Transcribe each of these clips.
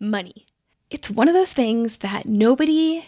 Money. It's one of those things that nobody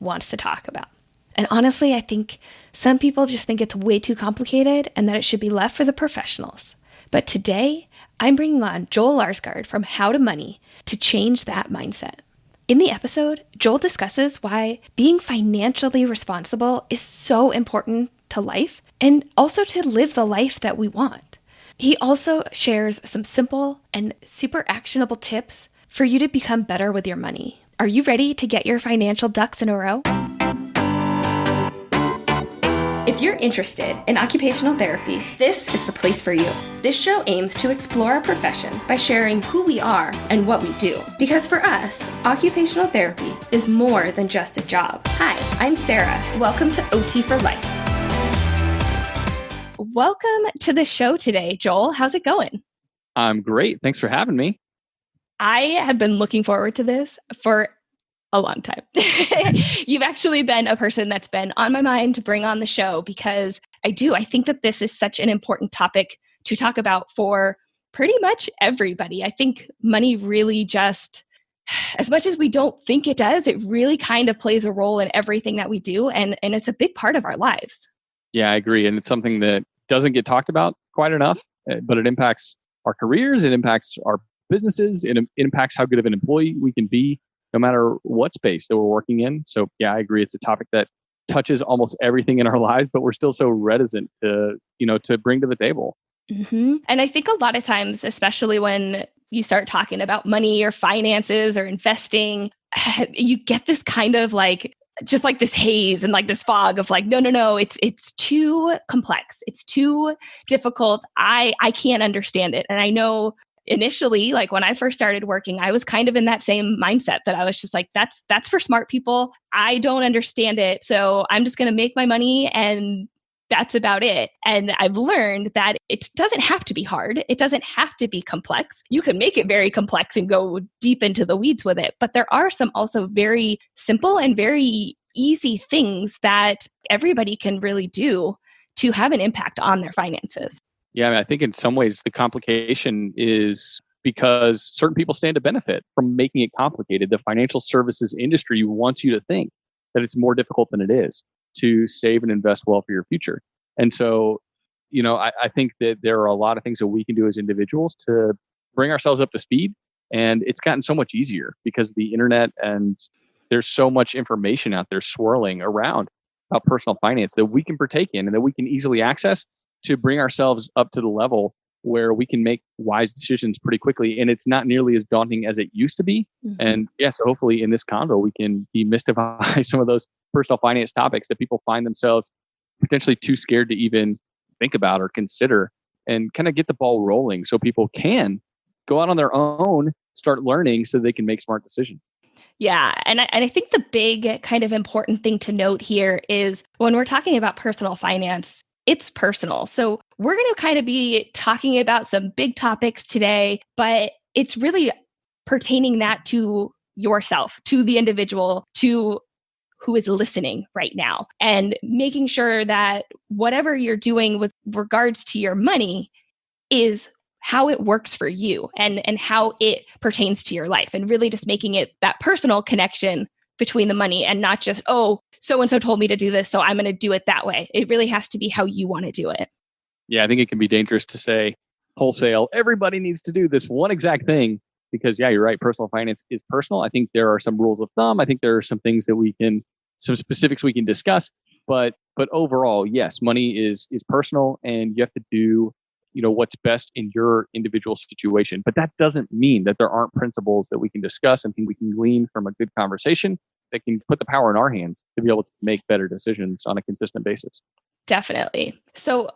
wants to talk about. And honestly, I think some people just think it's way too complicated and that it should be left for the professionals. But today, I'm bringing on Joel Larsgaard from How to Money to change that mindset. In the episode, Joel discusses why being financially responsible is so important to life and also to live the life that we want. He also shares some simple and super actionable tips for you to become better with your money. Are you ready to get your financial ducks in a row? If you're interested in occupational therapy, this is the place for you. This show aims to explore our profession by sharing who we are and what we do. Because for us, occupational therapy is more than just a job. Hi, I'm Sarah. Welcome to OT for Life. Welcome to the show today, Joel. How's it going? I'm great. Thanks for having me. I have been looking forward to this for a long time. You've actually been a person that's been on my mind to bring on the show because I think that this is such an important topic to talk about for pretty much everybody. I think money really just, as much as we don't think it does, it really kind of plays a role in everything that we do. And it's a big part of our lives. Yeah, I agree. And it's something that doesn't get talked about quite enough, but it impacts our careers. It impacts our businesses. It impacts how good of an employee we can be, no matter what space that we're working in. So yeah, I agree. It's a topic that touches almost everything in our lives, but we're still so reticent to bring to the table. Mm-hmm. And I think a lot of times, especially when you start talking about money or finances or investing, you get this kind of just like this haze and like this fog of no, it's too complex. It's too difficult. I can't understand it. And I know initially, like when I first started working, I was kind of in that same mindset that I was just like, that's for smart people. I don't understand it. So I'm just going to make my money and that's about it. And I've learned that it doesn't have to be hard. It doesn't have to be complex. You can make it very complex and go deep into the weeds with it. But there are some also very simple and very easy things that everybody can really do to have an impact on their finances. Yeah, I mean, I think in some ways the complication is because certain people stand to benefit from making it complicated. The financial services industry wants you to think that it's more difficult than it is to save and invest well for your future. And so, I think that there are a lot of things that we can do as individuals to bring ourselves up to speed. And it's gotten so much easier because of the internet and there's so much information out there swirling around about personal finance that we can partake in and that we can easily access to bring ourselves up to the level where we can make wise decisions pretty quickly. And it's not nearly as daunting as it used to be. Mm-hmm. And yes, hopefully in this convo, we can demystify some of those personal finance topics that people find themselves potentially too scared to even think about or consider, and kind of get the ball rolling so people can go out on their own, start learning so they can make smart decisions. Yeah. And I think the big kind of important thing to note here is when we're talking about personal finance, it's personal. So we're going to kind of be talking about some big topics today, but it's really pertaining that to yourself, to the individual, to who is listening right now, and making sure that whatever you're doing with regards to your money is how it works for you and how it pertains to your life, and really just making it that personal connection between the money and not just, oh, so-and-so told me to do this, so I'm going to do it that way. It really has to be how you want to do it. Yeah, I think it can be dangerous to say wholesale, everybody needs to do this one exact thing because, yeah, you're right. Personal finance is personal. I think there are some rules of thumb. I think there are some things that some specifics we can discuss. But overall, yes, money is personal and you have to do what's best in your individual situation. But that doesn't mean that there aren't principles that we can discuss and think we can glean from a good conversation that can put the power in our hands to be able to make better decisions on a consistent basis. Definitely. So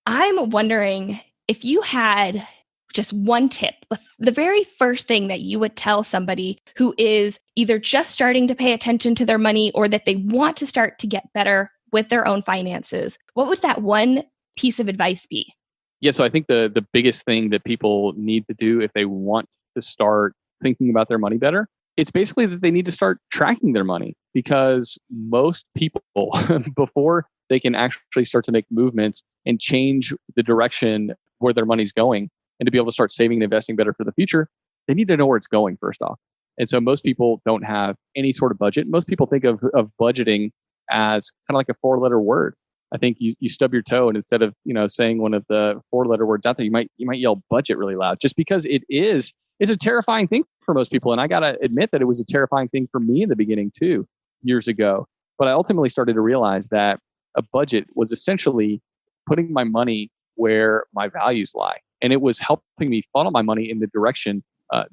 I'm wondering if you had just one tip, the very first thing that you would tell somebody who is either just starting to pay attention to their money or that they want to start to get better with their own finances, what would that one piece of advice be? Yeah, so I think the biggest thing that people need to do if they want to start thinking about their money better, it's basically that they need to start tracking their money, because most people, before they can actually start to make movements and change the direction where their money's going and to be able to start saving and investing better for the future, they need to know where it's going first off. And so most people don't have any sort of budget. Most people think of budgeting as kind of like a 4-letter word. I think you stub your toe, and instead of saying one of the 4-letter words out there, you might yell budget really loud, just because it's a terrifying thing for most people. And I gotta admit that it was a terrifying thing for me in the beginning too, years ago. But I ultimately started to realize that a budget was essentially putting my money where my values lie, and it was helping me funnel my money in the direction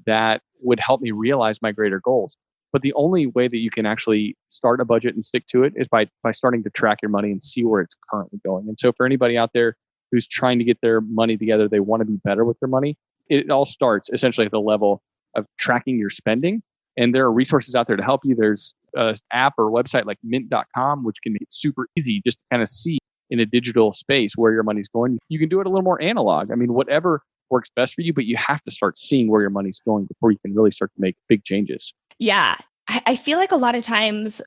that would help me realize my greater goals. But the only way that you can actually start a budget and stick to it is by starting to track your money and see where it's currently going. And so for anybody out there who's trying to get their money together, they want to be better with their money, it all starts essentially at the level of tracking your spending. And there are resources out there to help you. There's an app or website like mint.com, which can be super easy just to kind of see in a digital space where your money's going. You can do it a little more analog. I mean, whatever works best for you, but you have to start seeing where your money's going before you can really start to make big changes. Yeah. I feel like a lot of times,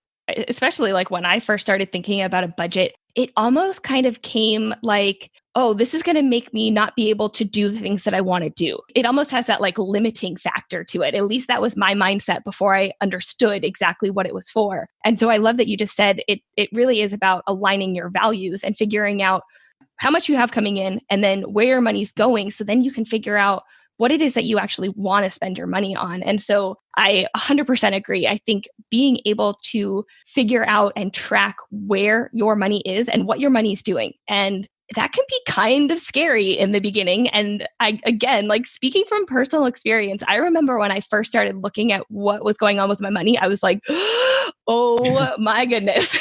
especially like when I first started thinking about a budget, it almost kind of came like, oh, this is going to make me not be able to do the things that I want to do. It almost has that like limiting factor to it. At least that was my mindset before I understood exactly what it was for. And so I love that you just said it really is about aligning your values and figuring out how much you have coming in and then where your money's going. So then you can figure out what it is that you actually want to spend your money on. And so I 100% agree. I think being able to figure out and track where your money is and what your money is doing. And that can be kind of scary in the beginning. And again, like speaking from personal experience, I remember when I first started looking at what was going on with my money, I was like, oh my goodness,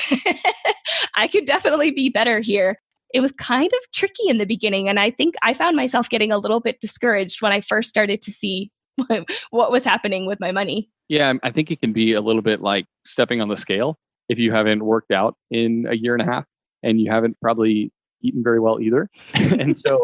I could definitely be better here. It was kind of tricky in the beginning. And I think I found myself getting a little bit discouraged when I first started to see what was happening with my money. Yeah, I think it can be a little bit like stepping on the scale if you haven't worked out in a year and a half and you haven't probably eaten very well either. And so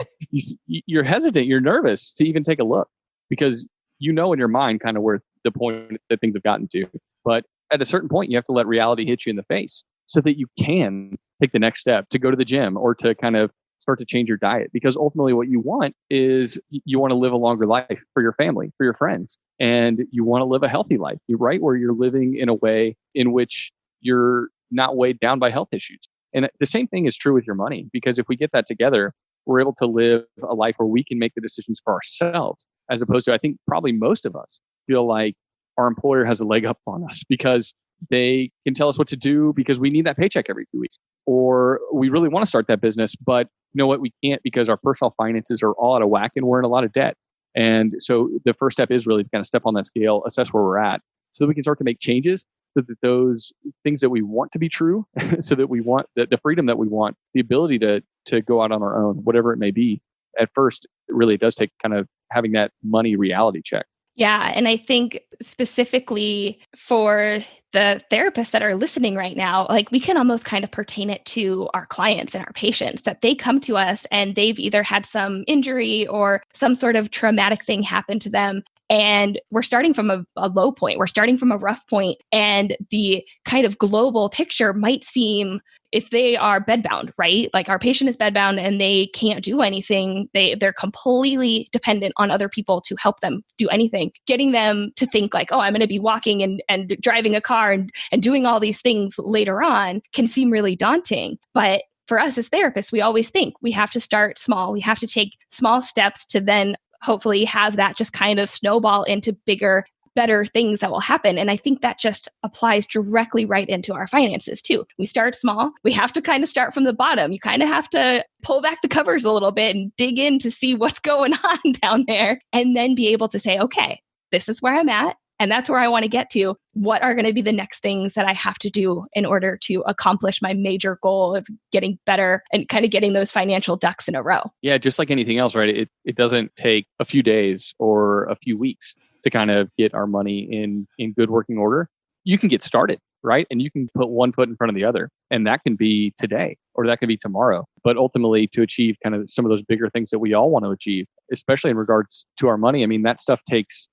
you're hesitant, you're nervous to even take a look because in your mind kind of where the point that things have gotten to. But at a certain point, you have to let reality hit you in the face so that you can take the next step to go to the gym or to kind of start to change your diet. Because ultimately what you want is you want to live a longer life for your family, for your friends, and you want to live a healthy life, right? Where you're living in a way in which you're not weighed down by health issues. And the same thing is true with your money, because if we get that together, we're able to live a life where we can make the decisions for ourselves, as opposed to, I think probably most of us feel like our employer has a leg up on us because they can tell us what to do because we need that paycheck every 2 weeks, or we really want to start that business, but you know what, we can't because our personal finances are all out of whack and we're in a lot of debt. And so the first step is really to kind of step on that scale, assess where we're at, so that we can start to make changes, so that those things that we want to be true, so that we want the freedom that we want, the ability to go out on our own, whatever it may be. At first, it really does take kind of having that money reality check. Yeah. And I think specifically for the therapists that are listening right now, like we can almost kind of pertain it to our clients and our patients, that they come to us and they've either had some injury or some sort of traumatic thing happen to them. And we're starting from a low point. We're starting from a rough point. And the kind of global picture might seem, if they are bedbound, right? Like our patient is bedbound and they can't do anything. They're completely dependent on other people to help them do anything. Getting them to think like, oh, I'm going to be walking and driving a car and doing all these things later on can seem really daunting. But for us as therapists, we always think we have to start small. We have to take small steps to then hopefully have that just kind of snowball into bigger, better things that will happen. And I think that just applies directly right into our finances too. We start small. We have to kind of start from the bottom. You kind of have to pull back the covers a little bit and dig in to see what's going on down there, and then be able to say, okay, this is where I'm at. And that's where I want to get to. What are going to be the next things that I have to do in order to accomplish my major goal of getting better and kind of getting those financial ducks in a row? Yeah, just like anything else, right? It doesn't take a few days or a few weeks to kind of get our money in good working order. You can get started, right? And you can put one foot in front of the other. And that can be today or that can be tomorrow. But ultimately, to achieve kind of some of those bigger things that we all want to achieve, especially in regards to our money, I mean, that stuff takes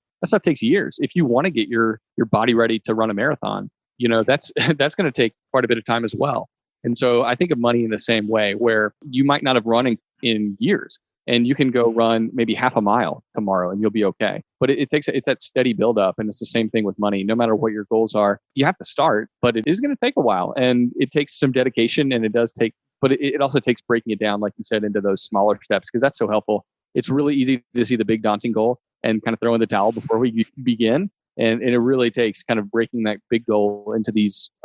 years. If you want to get your body ready to run a marathon, that's going to take quite a bit of time as well. And so I think of money in the same way, where you might not have run in years, And you can go run maybe half a mile tomorrow and you'll be okay. But it's that steady buildup. And it's the same thing with money. No matter what your goals are, you have to start, but it is going to take a while and it takes some dedication and but it also takes breaking it down, like you said, into those smaller steps, because that's so helpful. It's really easy to see the big daunting goal and kind of throw in the towel before we begin. And it really takes kind of breaking that big goal into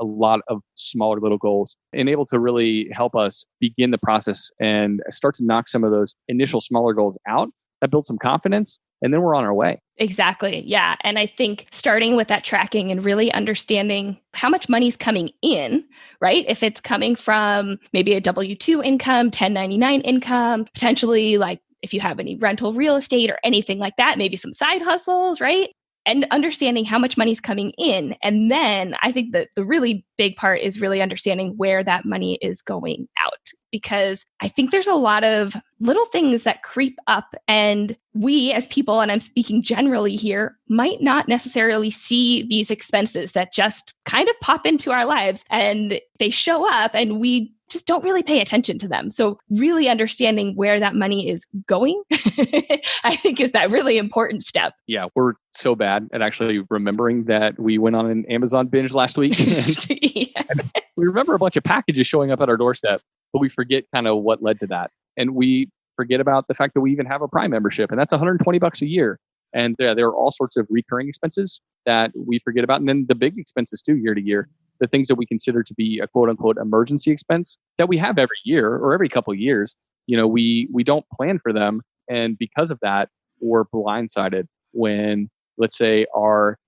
a lot of smaller little goals and able to really help us begin the process and start to knock some of those initial smaller goals out. That builds some confidence, and then we're on our way. Exactly. Yeah. And I think starting with that tracking and really understanding how much money's coming in, right? If it's coming from maybe a W-2 income, 1099 income, potentially like if you have any rental real estate or anything like that, maybe some side hustles, right? And understanding how much money's coming in. And then I think that the really big part is really understanding where that money is going out. Because I think there's a lot of little things that creep up, and we as people, and I'm speaking generally here, might not necessarily see these expenses that just kind of pop into our lives and they show up and we just don't really pay attention to them. So really understanding where that money is going, I think is that really important step. Yeah, we're so bad at actually remembering that we went on an Amazon binge last week. Yeah. We remember a bunch of packages showing up at our doorstep, but we forget kind of what led to that. And we forget about the fact that we even have a Prime membership, and that's $120 a year. And there are all sorts of recurring expenses that we forget about. And then the big expenses too, year to year, the things that we consider to be a quote unquote emergency expense that we have every year or every couple of years. We don't plan for them. And because of that, we're blindsided when, let's say, our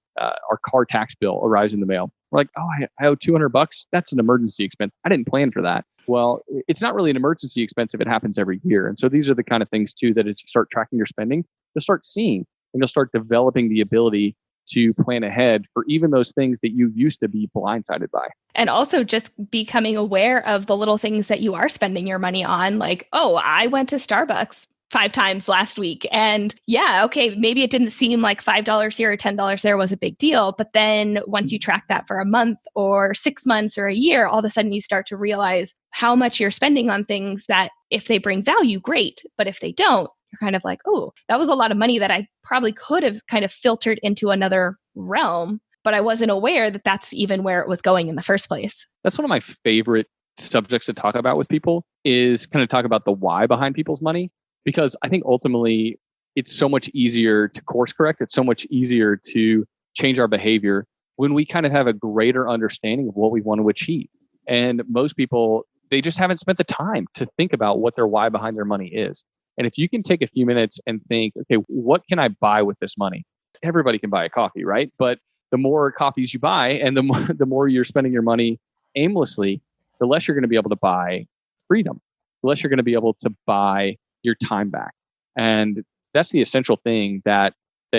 car tax bill arrives in the mail. We're like, oh, I owe $200. That's an emergency expense. I didn't plan for that. Well, it's not really an emergency expense if it happens every year. And so these are the kind of things too, that as you start tracking your spending, you'll start seeing and you'll start developing the ability to plan ahead for even those things that you used to be blindsided by. And also just becoming aware of the little things that you are spending your money on. Like, oh, I went to Starbucks 5 times last week. And yeah, okay, maybe it didn't seem like $5 here or $10 there was a big deal. But then once you track that for a month or 6 months or a year, all of a sudden you start to realize how much you're spending on things that if they bring value, great. But if they don't, you're kind of like, oh, that was a lot of money that I probably could have kind of filtered into another realm, but I wasn't aware that that's even where it was going in the first place. That's one of my favorite subjects to talk about with people, is kind of talk about the why behind people's money. Because I think ultimately it's so much easier to course correct. It's so much easier to change our behavior when we kind of have a greater understanding of what we want to achieve. And most people, they just haven't spent the time to think about what their why behind their money is. And if you can take a few minutes and think, okay, what can I buy with this money? Everybody can buy a coffee, right? But the more coffees you buy and the more you're spending your money aimlessly, the less you're going to be able to buy freedom, the less you're going to be able to buy your time back. And that's the essential thing that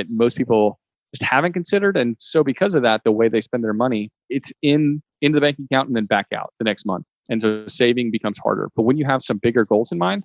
most people just haven't considered. And so because of that, the way they spend their money, it's into the bank account and then back out the next month. And so saving becomes harder. But when you have some bigger goals in mind,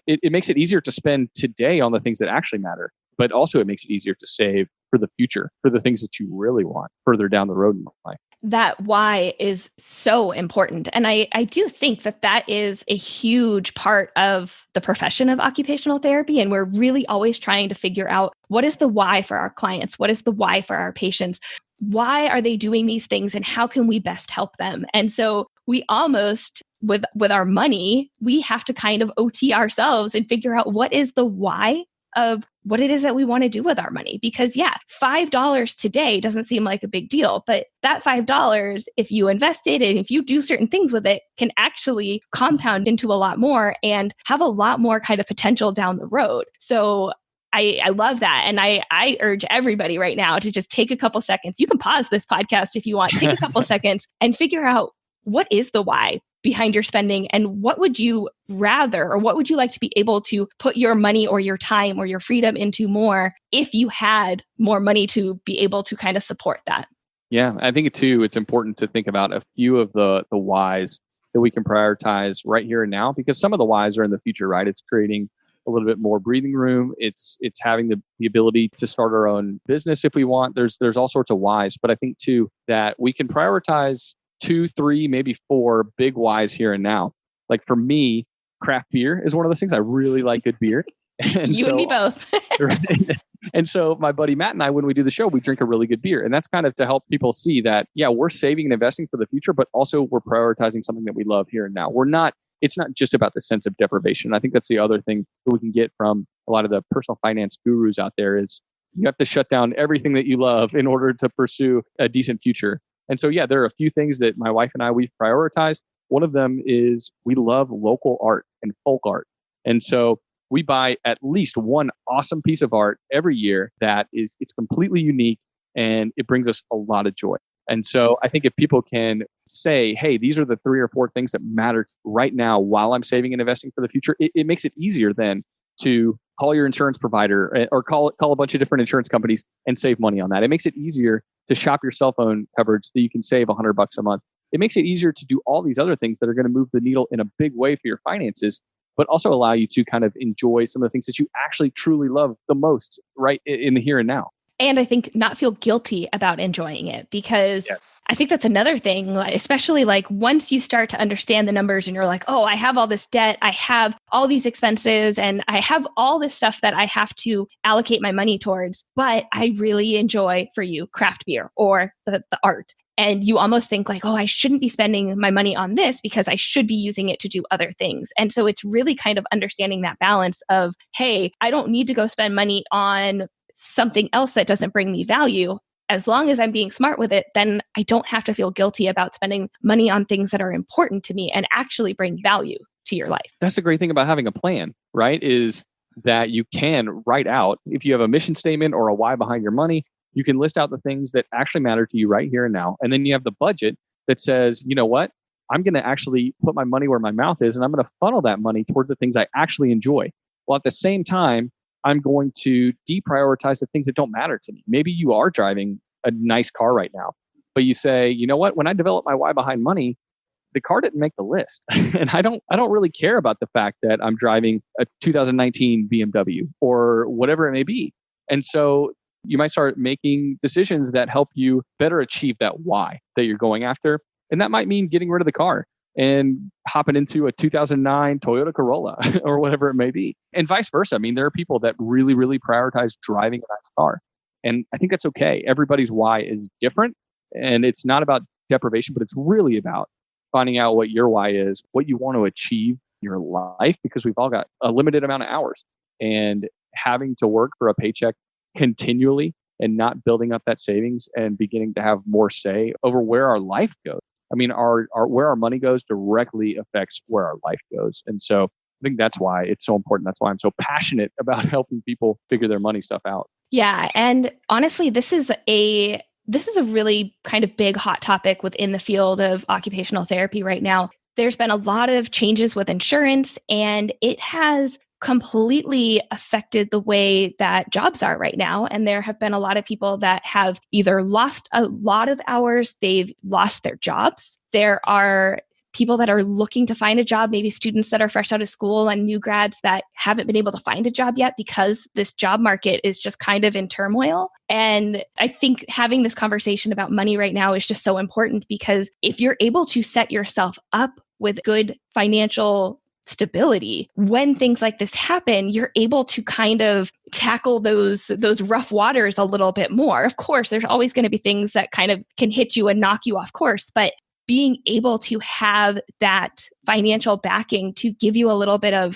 it makes it easier to spend today on the things that actually matter. But also it makes it easier to save for the future, for the things that you really want further down the road in life. That why is so important. And I do think that is a huge part of the profession of occupational therapy. And we're really always trying to figure out, what is the why for our clients? What is the why for our patients? Why are they doing these things and how can we best help them? And so we almost, with our money, we have to kind of OT ourselves and figure out what is the why of what it is that we want to do with our money. Because yeah, $5 today doesn't seem like a big deal, but that $5, if you invest it and if you do certain things with it, can actually compound into a lot more and have a lot more kind of potential down the road. So I love that. And I urge everybody right now to just take a couple seconds. You can pause this podcast if you want, take a couple seconds and figure out, what is the why behind your spending and what would you rather, or what would you like to be able to put your money or your time or your freedom into more if you had more money to be able to kind of support that? Yeah, I think too, it's important to think about a few of the whys that we can prioritize right here and now, because some of the whys are in the future, right? It's creating a little bit more breathing room. It's having the ability to start our own business if we want. There's all sorts of whys, but I think too that we can prioritize 2, 3, maybe 4 big whys here and now. Like for me, craft beer is one of those things. I really like good beer. And You and me so, both. right? And so my buddy Matt and I, when we do the show, we drink a really good beer. And that's kind of to help people see that, yeah, we're saving and investing for the future, but also we're prioritizing something that we love here and now. It's not just about the sense of deprivation. I think that's the other thing that we can get from a lot of the personal finance gurus out there is you have to shut down everything that you love in order to pursue a decent future. And so, yeah, there are a few things that my wife and I, we've prioritized. One of them is we love local art and folk art. And so we buy at least one awesome piece of art every year it's completely unique and it brings us a lot of joy. And so I think if people can say, hey, these are the 3 or 4 things that matter right now while I'm saving and investing for the future, it makes it easier then to call your insurance provider or call a bunch of different insurance companies and save money on that. It makes it easier to shop your cell phone coverage so that you can save $100 a month. It makes it easier to do all these other things that are going to move the needle in a big way for your finances, but also allow you to kind of enjoy some of the things that you actually truly love the most right in the here and now. And I think not feel guilty about enjoying it, because Yes. I think that's another thing, especially like once you start to understand the numbers and you're like, oh, I have all this debt, I have all these expenses, and I have all this stuff that I have to allocate my money towards, but I really enjoy, for you, craft beer or the art. And you almost think like, oh, I shouldn't be spending my money on this because I should be using it to do other things. And so it's really kind of understanding that balance of, hey, I don't need to go spend money on something else that doesn't bring me value. As long as I'm being smart with it, then I don't have to feel guilty about spending money on things that are important to me and actually bring value to your life. That's the great thing about having a plan, right? Is that you can write out, if you have a mission statement or a why behind your money, you can list out the things that actually matter to you right here and now. And then you have the budget that says, you know what? I'm going to actually put my money where my mouth is, and I'm going to funnel that money towards the things I actually enjoy. While at the same time, I'm going to deprioritize the things that don't matter to me. Maybe you are driving a nice car right now, but you say, you know what? When I develop my why behind money, the car didn't make the list. And I don't really care about the fact that I'm driving a 2019 BMW or whatever it may be. And so you might start making decisions that help you better achieve that why that you're going after. And that might mean getting rid of the car and hopping into a 2009 Toyota Corolla or whatever it may be. And vice versa. I mean, there are people that really, really prioritize driving a nice car. And I think that's okay. Everybody's why is different. And it's not about deprivation, but it's really about finding out what your why is, what you want to achieve in your life, because we've all got a limited amount of hours. And having to work for a paycheck continually and not building up that savings and beginning to have more say over where our life goes. I mean, our where our money goes directly affects where our life goes. And so I think that's why it's so important. That's why I'm so passionate about helping people figure their money stuff out. Yeah. And honestly, this is a really kind of big hot topic within the field of occupational therapy right now. There's been a lot of changes with insurance, and it has completely affected the way that jobs are right now. And there have been a lot of people that have either lost a lot of hours, they've lost their jobs. There are people that are looking to find a job, maybe students that are fresh out of school and new grads that haven't been able to find a job yet because this job market is just kind of in turmoil. And I think having this conversation about money right now is just so important, because if you're able to set yourself up with good financial stability, when things like this happen, you're able to kind of tackle those rough waters a little bit more. Of course, there's always going to be things that kind of can hit you and knock you off course, but being able to have that financial backing to give you a little bit of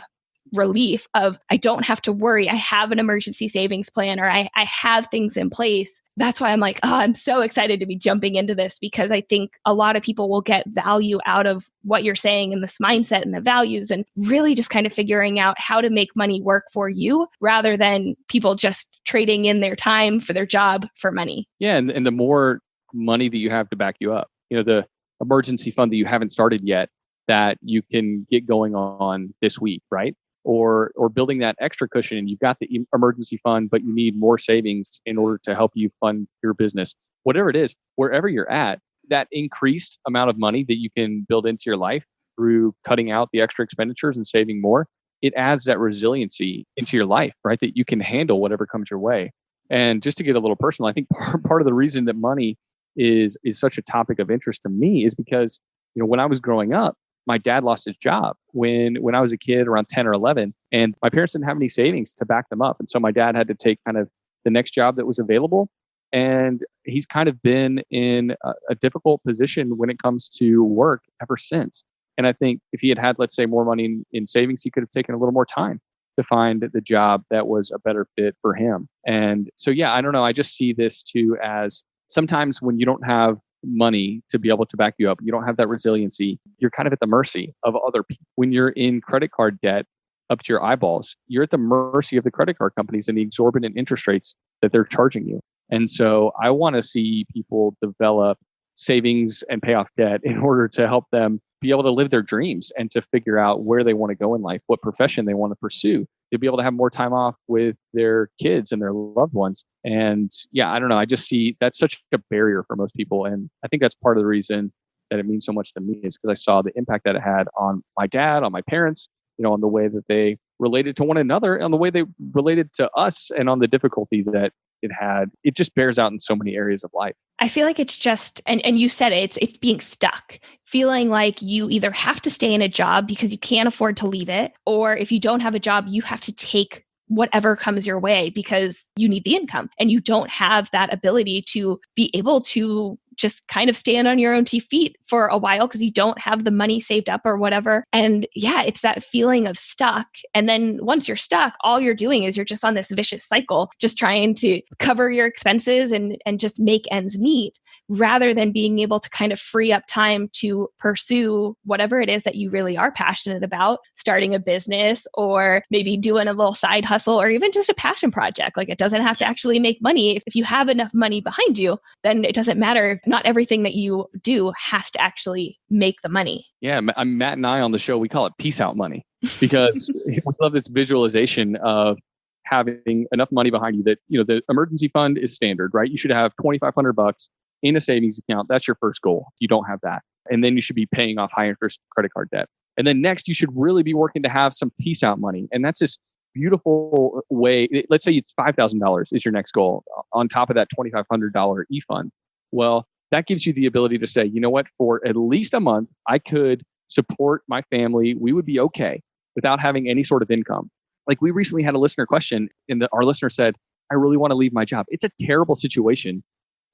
relief of, I don't have to worry, I have an emergency savings plan, or I have things in place. That's why I'm like, oh, I'm so excited to be jumping into this, because I think a lot of people will get value out of what you're saying and this mindset and the values, and really just kind of figuring out how to make money work for you rather than people just trading in their time for their job for money. Yeah. And the more money that you have to back you up, the emergency fund that you haven't started yet that you can get going on this week, right? Or building that extra cushion, and you've got the emergency fund, but you need more savings in order to help you fund your business. Whatever it is, wherever you're at, that increased amount of money that you can build into your life through cutting out the extra expenditures and saving more, it adds that resiliency into your life, right? That you can handle whatever comes your way. And just to get a little personal, I think part of the reason that money is such a topic of interest to me is because, when I was growing up, my dad lost his job when I was a kid around 10 or 11, and my parents didn't have any savings to back them up. And so my dad had to take kind of the next job that was available. And he's kind of been in a difficult position when it comes to work ever since. And I think if he had, let's say, more money in savings, he could have taken a little more time to find the job that was a better fit for him. And so, yeah, I don't know. I just see this too as sometimes when you don't have money to be able to back you up, you don't have that resiliency, you're kind of at the mercy of other people. When you're in credit card debt up to your eyeballs, you're at the mercy of the credit card companies and the exorbitant interest rates that they're charging you. And so I want to see people develop savings and pay off debt in order to help them be able to live their dreams and to figure out where they want to go in life, what profession they want to pursue, to be able to have more time off with their kids and their loved ones. And yeah, I don't know. I just see that's such a barrier for most people. And I think that's part of the reason that it means so much to me is because I saw the impact that it had on my dad, on my parents, on the way that they related to one another, on the way they related to us, and on the difficulty that it had. It just bears out in so many areas of life. I feel like it's just, and you said it's being stuck, feeling like you either have to stay in a job because you can't afford to leave it, or if you don't have a job, you have to take whatever comes your way because you need the income and you don't have that ability to be able to just kind of stand on your own 2 feet for a while because you don't have the money saved up or whatever. And yeah, it's that feeling of stuck. And then once you're stuck, all you're doing is you're just on this vicious cycle, just trying to cover your expenses and just make ends meet, rather than being able to kind of free up time to pursue whatever it is that you really are passionate about, starting a business or maybe doing a little side hustle or even just a passion project. Like it doesn't have to actually make money. If you have enough money behind you, then it doesn't matter. Not everything that you do has to actually make the money. Yeah, Matt and I on the show, we call it peace out money because we love this visualization of having enough money behind you that, the emergency fund is standard, right? You should have $2,500 in a savings account. That's your first goal. You don't have that. And then you should be paying off high interest credit card debt. And then next, you should really be working to have some peace out money. And that's this beautiful way. Let's say it's $5,000 is your next goal on top of that $2,500 e-fund. Well, that gives you the ability to say, you know what, for at least a month, I could support my family. We would be okay without having any sort of income. Like we recently had a listener question and our listener said, I really want to leave my job. It's a terrible situation.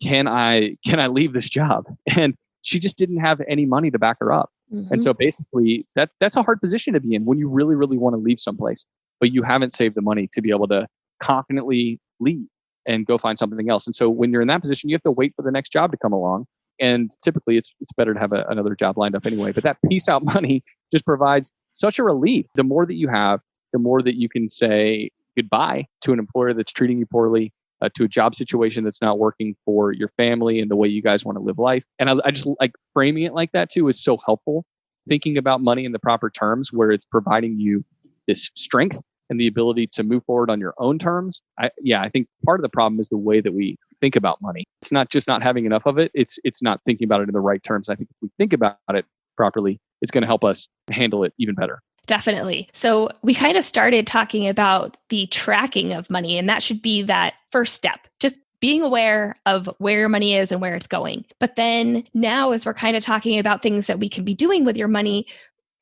Can I leave this job? And she just didn't have any money to back her up. Mm-hmm. And so basically that's a hard position to be in when you really, really want to leave someplace, but you haven't saved the money to be able to confidently leave and go find something else. And so when you're in that position, you have to wait for the next job to come along. And typically it's better to have another job lined up anyway. But that peace out money just provides such a relief. The more that you have, the more that you can say goodbye to an employer that's treating you poorly, to a job situation that's not working for your family and the way you guys want to live life. And I just like framing it like that too is so helpful. Thinking about money in the proper terms where it's providing you this strength and the ability to move forward on your own terms. I think part of the problem is the way that we think about money. It's not just not having enough of it. It's not thinking about it in the right terms. I think if we think about it properly, it's going to help us handle it even better. Definitely. So we kind of started talking about the tracking of money, and that should be that first step. Just being aware of where your money is and where it's going. But then now, as we're kind of talking about things that we can be doing with your money,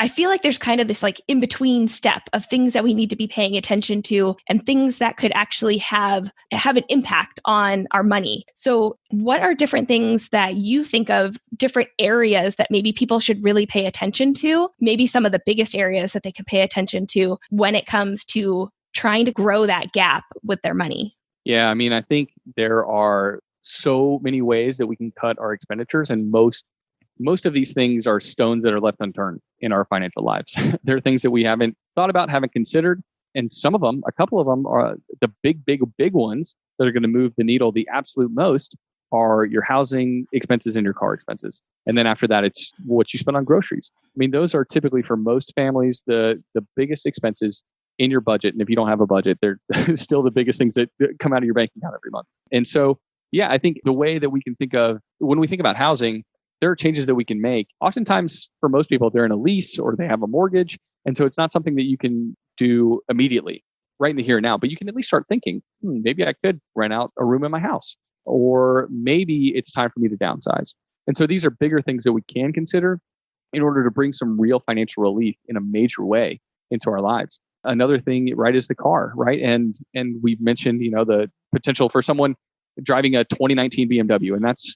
I feel like there's kind of this like in between step of things that we need to be paying attention to and things that could actually have an impact on our money. So what are different things that you think of, different areas that maybe people should really pay attention to? Maybe some of the biggest areas that they can pay attention to when it comes to trying to grow that gap with their money. Yeah, I mean, I think there are so many ways that we can cut our expenditures, and most of these things are stones that are left unturned in our financial lives. There are things that we haven't thought about, haven't considered. And some of them, a couple of them are the big ones that are going to move the needle the absolute most are your housing expenses and your car expenses. And then after that, it's what you spend on groceries. I mean, those are typically for most families, the biggest expenses in your budget. And if you don't have a budget, they're still the biggest things that come out of your bank account every month. And so, yeah, I think the way that we can think of, when we think about housing, there are changes that we can make. Oftentimes, for most people, they're in a lease or they have a mortgage. And so it's not something that you can do immediately, right in the here and now. But you can at least start thinking, maybe I could rent out a room in my house. Or maybe it's time for me to downsize. And so these are bigger things that we can consider. in order to bring some real financial relief in a major way into our lives. Another thing, right, is the car, right? And we've mentioned, the potential for someone driving a 2019 BMW, and that's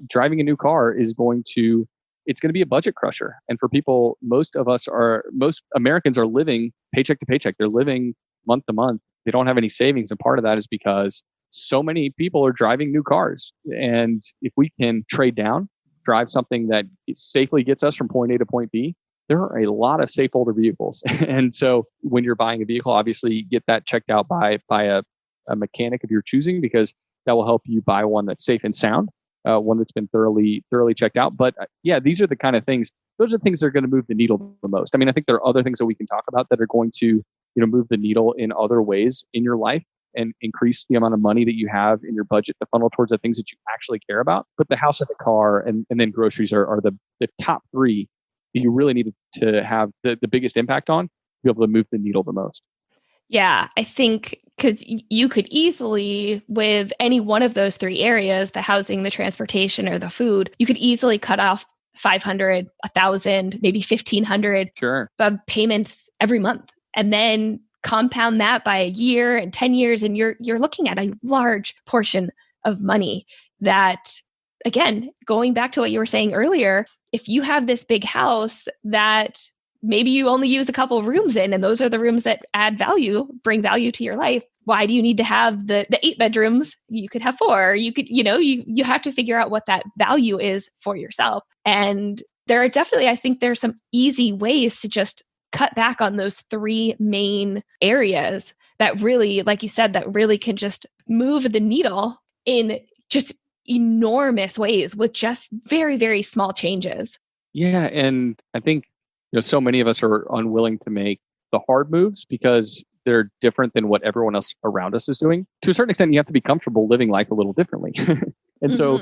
driving a new car it's going to be a budget crusher. And for people, most Americans are living paycheck to paycheck. They're living month to month. They don't have any savings. And part of that is because so many people are driving new cars. And if we can trade down, drive something that safely gets us from point A to point B, there are a lot of safe older vehicles. And so when you're buying a vehicle, obviously get that checked out by a mechanic of your choosing, because that will help you buy one that's safe and sound, one that's been thoroughly checked out. But yeah, these are the kind of things, those are the things that are going to move the needle the most. I mean, I think there are other things that we can talk about that are going to, move the needle in other ways in your life and increase the amount of money that you have in your budget to funnel towards the things that you actually care about. But the house and the car and then groceries are the top three that you really need to have the biggest impact on to be able to move the needle the most. Yeah, I think because you could easily, with any one of those three areas, the housing, the transportation, or the food, you could easily cut off 500, 1,000, maybe 1,500 of payments every month. And then compound that by a year and 10 years, and you're looking at a large portion of money that, again, going back to what you were saying earlier, if you have this big house that maybe you only use a couple of rooms in, and those are the rooms that add value, bring value to your life, why do you need to have the 8 bedrooms? You could have 4. You could, you have to figure out what that value is for yourself. And there are definitely, I think there's some easy ways to just cut back on those 3 main areas that really, like you said, that really can just move the needle in just enormous ways with just very, very small changes. Yeah. And I think, so many of us are unwilling to make the hard moves because they're different than what everyone else around us is doing. To a certain extent, you have to be comfortable living life a little differently. And so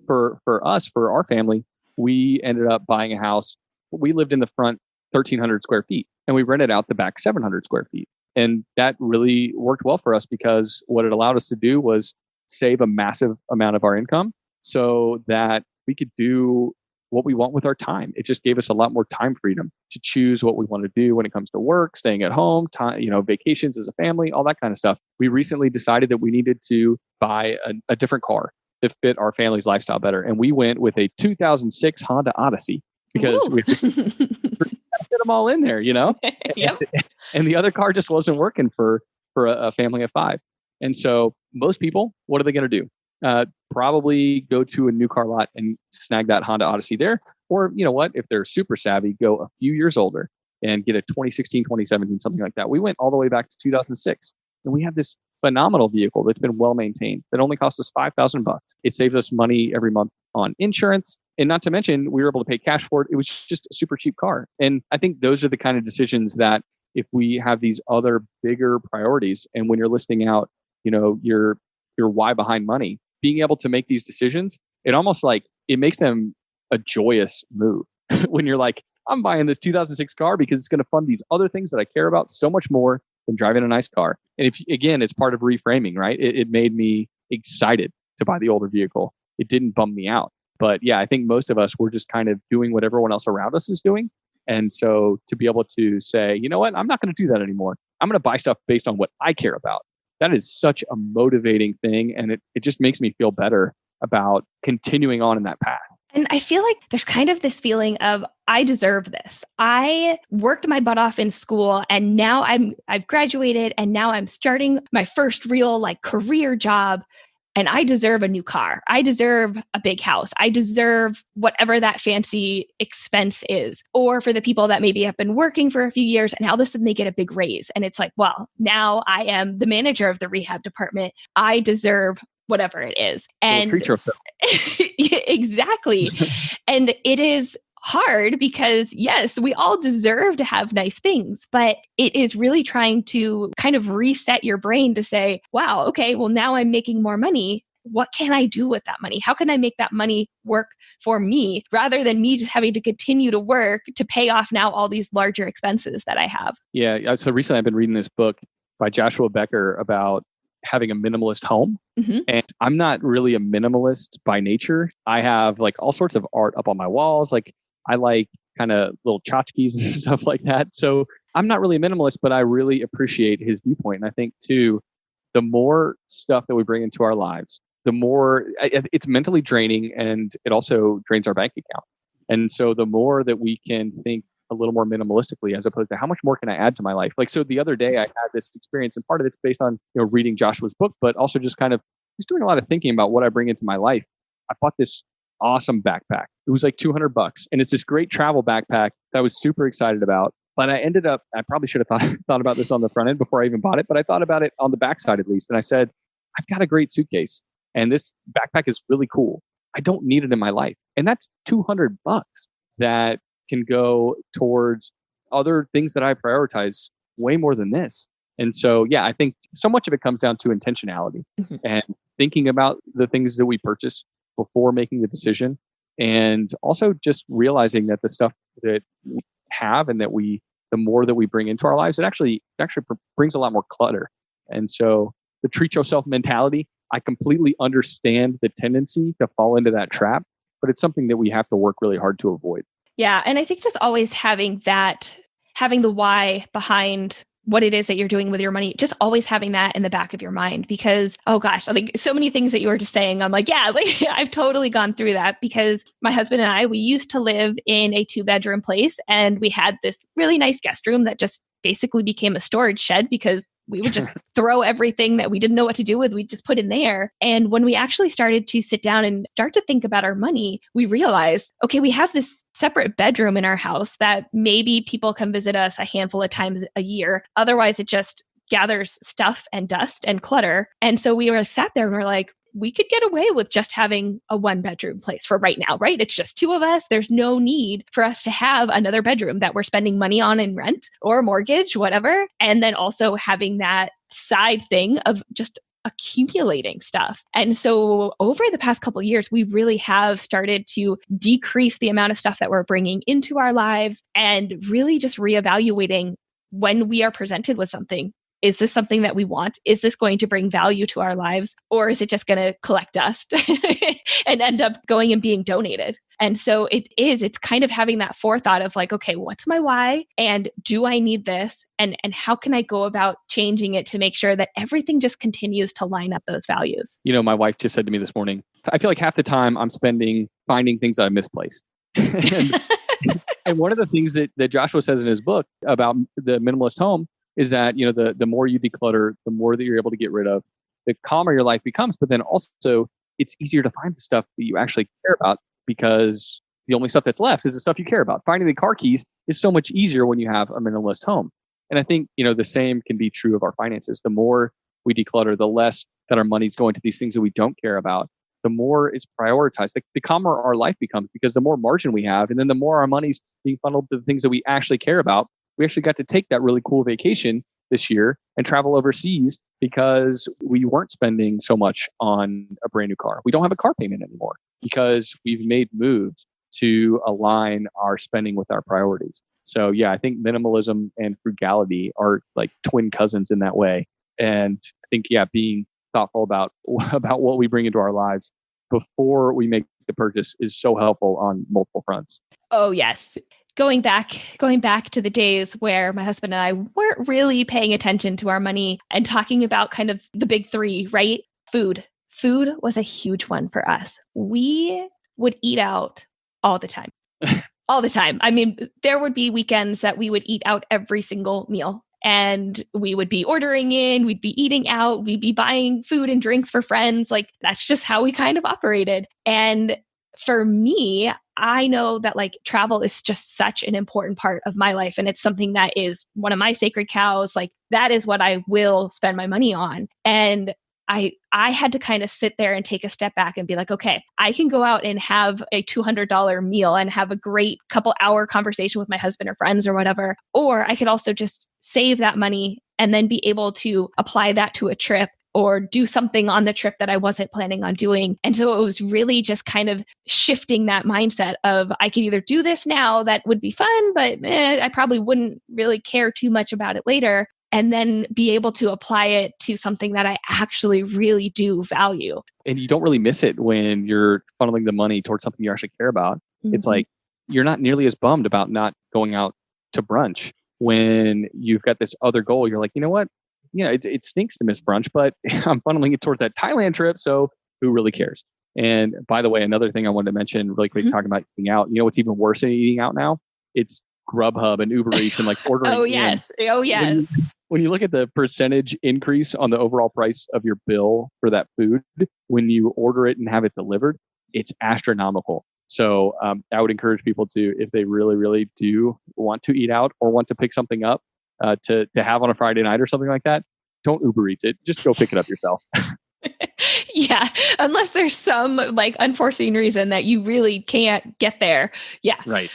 for us, for our family, we ended up buying a house. We lived in the front 1,300 square feet, and we rented out the back 700 square feet. And that really worked well for us because what it allowed us to do was save a massive amount of our income so that we could do what we want with our time. It just gave us a lot more time freedom to choose what we want to do when it comes to work, staying at home, time, vacations as a family, all that kind of stuff. We recently decided that we needed to buy a different car that fit our family's lifestyle better. And we went with a 2006 Honda Odyssey because we fit them all in there, Yep. And the other car just wasn't working for a family of 5. And so most people, what are they going to do? Probably go to a new car lot and snag that Honda Odyssey there. Or, if they're super savvy, go a few years older and get a 2016, 2017, something like that. We went all the way back to 2006 and we have this phenomenal vehicle that's been well maintained that only cost us $5,000. It saves us money every month on insurance. And not to mention, we were able to pay cash for it. It was just a super cheap car. And I think those are the kind of decisions that if we have these other bigger priorities, and when you're listing out, your why behind money, being able to make these decisions, it almost it makes them a joyous move. When you're like, I'm buying this 2006 car because it's going to fund these other things that I care about so much more than driving a nice car. And it's part of reframing, right? It made me excited to buy the older vehicle. It didn't bum me out. But yeah, I think most of us, we're just kind of doing what everyone else around us is doing. And so to be able to say, you know what, I'm not going to do that anymore. I'm going to buy stuff based on what I care about. That is such a motivating thing. And it just makes me feel better about continuing on in that path. And I feel like there's kind of this feeling of, I deserve this. I worked my butt off in school and now I've graduated and now I'm starting my first real career job. And I deserve a new car. I deserve a big house. I deserve whatever that fancy expense is. Or for the people that maybe have been working for a few years and all of a sudden they get a big raise. And it's like, well, now I am the manager of the rehab department. I deserve whatever it is. And treat yourself. Exactly. And it is hard because yes, we all deserve to have nice things, but it is really trying to kind of reset your brain to say, wow, okay, well now I'm making more money. What can I do with that money? How can I make that money work for me rather than me just having to continue to work to pay off now all these larger expenses that I have? Yeah. So recently I've been reading this book by Joshua Becker about having a minimalist home. Mm-hmm. And I'm not really a minimalist by nature. I have all sorts of art up on my walls. I like kind of little tchotchkes and stuff like that. So I'm not really a minimalist, but I really appreciate his viewpoint. And I think too, the more stuff that we bring into our lives, the more it's mentally draining, and it also drains our bank account. And so the more that we can think a little more minimalistically, as opposed to how much more can I add to my life? Like, so the other day I had this experience, and part of it's based on, reading Joshua's book, but also just kind of just doing a lot of thinking about what I bring into my life. I bought this awesome backpack. It was like $200, and it's this great travel backpack that I was super excited about. But I ended up, I probably should have thought about this on the front end before I even bought it, but I thought about it on the backside at least. And I said, I've got a great suitcase, and this backpack is really cool. I don't need it in my life. And that's $200 that can go towards other things that I prioritize way more than this. And so, yeah, I think so much of it comes down to intentionality and thinking about the things that we purchase before making the decision. And also just realizing that the stuff that we have and that the more that we bring into our lives, it actually brings a lot more clutter. And so the treat yourself mentality, I completely understand the tendency to fall into that trap, but it's something that we have to work really hard to avoid. Yeah. And I think just always having the why behind what it is that you're doing with your money, just always having that in the back of your mind, because, oh gosh, I think so many things that you were just saying, I'm like, yeah, like I've totally gone through that, because my husband and I, we used to live in a 2-bedroom place, and we had this really nice guest room that just basically became a storage shed, because we would just throw everything that we didn't know what to do with, we just put in there. And when we actually started to sit down and start to think about our money, we realized, okay, we have this separate bedroom in our house that maybe people come visit us a handful of times a year. Otherwise, it just gathers stuff and dust and clutter. And so we sat there and we're like, we could get away with just having a 1-bedroom place for right now, right? It's just 2 of us. There's no need for us to have another bedroom that we're spending money on in rent or mortgage, whatever. And then also having that side thing of just accumulating stuff. And so over the past couple of years, we really have started to decrease the amount of stuff that we're bringing into our lives, and really just reevaluating when we are presented with something. Is this something that we want? Is this going to bring value to our lives? Or is it just going to collect dust and end up going and being donated? And so it's kind of having that forethought of like, okay, what's my why? And do I need this? And how can I go about changing it to make sure that everything just continues to line up those values? My wife just said to me this morning, I feel like half the time I'm spending finding things that I misplaced. And one of the things that Joshua says in his book about the minimalist home is that, the more you declutter, the more that you're able to get rid of, the calmer your life becomes. But then also it's easier to find the stuff that you actually care about, because the only stuff that's left is the stuff you care about. Finding the car keys is so much easier when you have a minimalist home. And I think, the same can be true of our finances. The more we declutter, the less that our money's going to these things that we don't care about, the more it's prioritized. The calmer our life becomes, because the more margin we have, and then the more our money's being funneled to the things that we actually care about. We actually got to take that really cool vacation this year and travel overseas because we weren't spending so much on a brand new car. We don't have a car payment anymore because we've made moves to align our spending with our priorities. So yeah, I think minimalism and frugality are like twin cousins in that way. And I think, yeah, being thoughtful about what we bring into our lives before we make the purchase is so helpful on multiple fronts. Oh, yes. Going back to the days where my husband and I weren't really paying attention to our money and talking about kind of the big 3, right? Food was a huge one for us. We would eat out all the time. All the time. I mean, there would be weekends that we would eat out every single meal, and we would be ordering in, we'd be eating out, we'd be buying food and drinks for friends. Like, that's just how we kind of operated. And for me, I know that like travel is just such an important part of my life. And it's something that is one of my sacred cows. Like, that is what I will spend my money on. And I had to kind of sit there and take a step back and be like, okay, I can go out and have a $200 meal and have a great couple hour conversation with my husband or friends or whatever. Or I could also just save that money and then be able to apply that to a trip or do something on the trip that I wasn't planning on doing. And so it was really just kind of shifting that mindset of, I could either do this now, that would be fun, but I probably wouldn't really care too much about it later. And then be able to apply it to something that I actually really do value. And you don't really miss it when you're funneling the money towards something you actually care about. Mm-hmm. It's like you're not nearly as bummed about not going out to brunch when you've got this other goal. You're like, you know what? Yeah, it stinks to miss brunch, but I'm funneling it towards that Thailand trip. So who really cares? And by the way, another thing I wanted to mention really quick, talking about eating out, you know what's even worse than eating out now? It's Grubhub and Uber Eats and like ordering. Oh, yes. Oh, yes. When you look at the percentage increase on the overall price of your bill for that food, when you order it and have it delivered, it's astronomical. So I would encourage people to, if they really, really do want to eat out or want to pick something up to have on a Friday night or something like that, don't Uber Eats it. Just go pick it up yourself. Yeah, unless there's some like unforeseen reason that you really can't get there. Yeah. Right.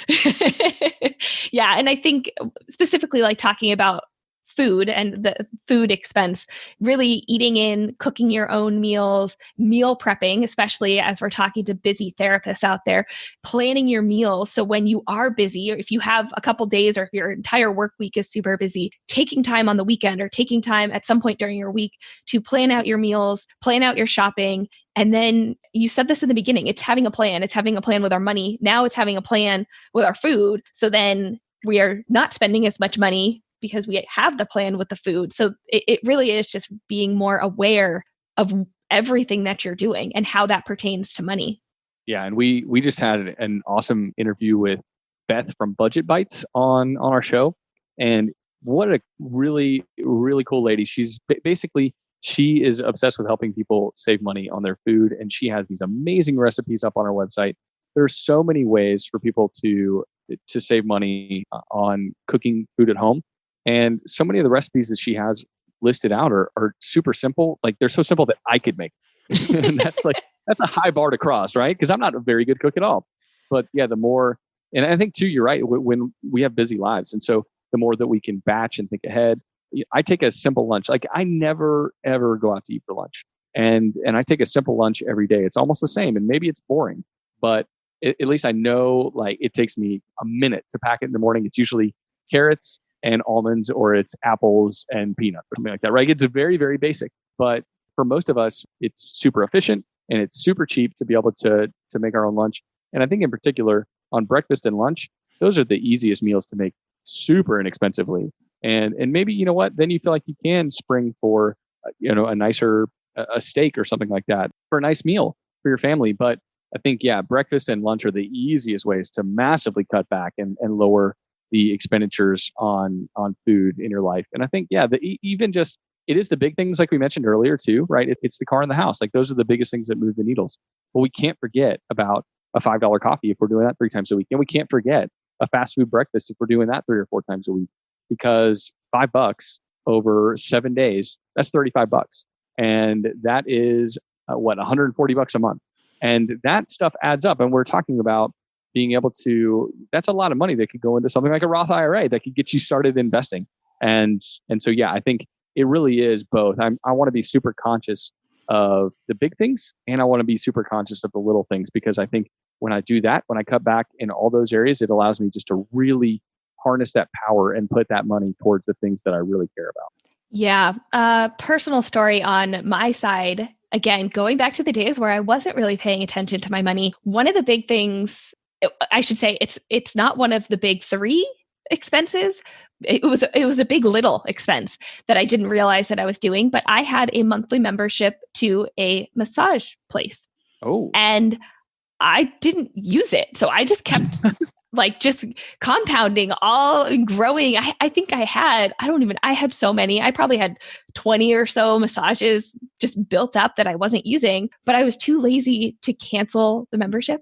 Yeah. And I think specifically like talking about food and the food expense, really eating in, cooking your own meals, meal prepping, especially as we're talking to busy therapists out there, planning your meals. So when you are busy, or if you have a couple days, or if your entire work week is super busy, taking time on the weekend or taking time at some point during your week to plan out your meals, plan out your shopping. And then you said this in the beginning, it's having a plan. It's having a plan with our money. Now it's having a plan with our food. So then we are not spending as much money because we have the plan with the food. So it really is just being more aware of everything that you're doing and how that pertains to money. Yeah. And we just had an awesome interview with Beth from Budget Bites on our show. And what a really, really cool lady. She's basically, she is obsessed with helping people save money on their food. And she has these amazing recipes up on her website. There are so many ways for people to save money on cooking food at home. And so many of the recipes that she has listed out are super simple. Like they're so simple that I could make. And that's a high bar to cross, right? Because I'm not a very good cook at all. But yeah, the more, and I think too, you're right, when we have busy lives. And so the more that we can batch and think ahead, I take a simple lunch. Like I never, ever go out to eat for lunch. And I take a simple lunch every day. It's almost the same. And maybe it's boring, but at least I know like it takes me a minute to pack it in the morning. It's usually carrots and almonds, or it's apples and peanuts or something like that, right? It's very, very basic. But for most of us, it's super efficient and it's super cheap to be able to make our own lunch. And I think in particular on breakfast and lunch, those are the easiest meals to make super inexpensively. And maybe, you know what, then you feel like you can spring for, a nicer a steak or something like that for a nice meal for your family. But I think, yeah, breakfast and lunch are the easiest ways to massively cut back and lower the expenditures on food in your life. And I think, yeah, even just, it is the big things like we mentioned earlier too, right? It's the car and the house. Like those are the biggest things that move the needles. But we can't forget about a $5 coffee if we're doing that 3 times a week. And we can't forget a fast food breakfast if we're doing that 3 or 4 times a week, because $5 over 7 days, that's $35. And that is $140 a month. And that stuff adds up. And we're talking about being able to, that's a lot of money that could go into something like a Roth IRA that could get you started investing. And so, yeah, I think it really is both. I want to be super conscious of the big things, and I want to be super conscious of the little things, because I think when I do that, when I cut back in all those areas, it allows me just to really harness that power and put that money towards the things that I really care about. Yeah. Personal story on my side. Again, going back to the days where I wasn't really paying attention to my money, one of the big things, I should say, it's not one of the big 3 expenses. It was a big little expense that I didn't realize that I was doing, but I had a monthly membership to a massage place. Oh. And I didn't use it. So I just kept just compounding all and growing. I think I had so many. I probably had 20 or so massages just built up that I wasn't using, but I was too lazy to cancel the membership.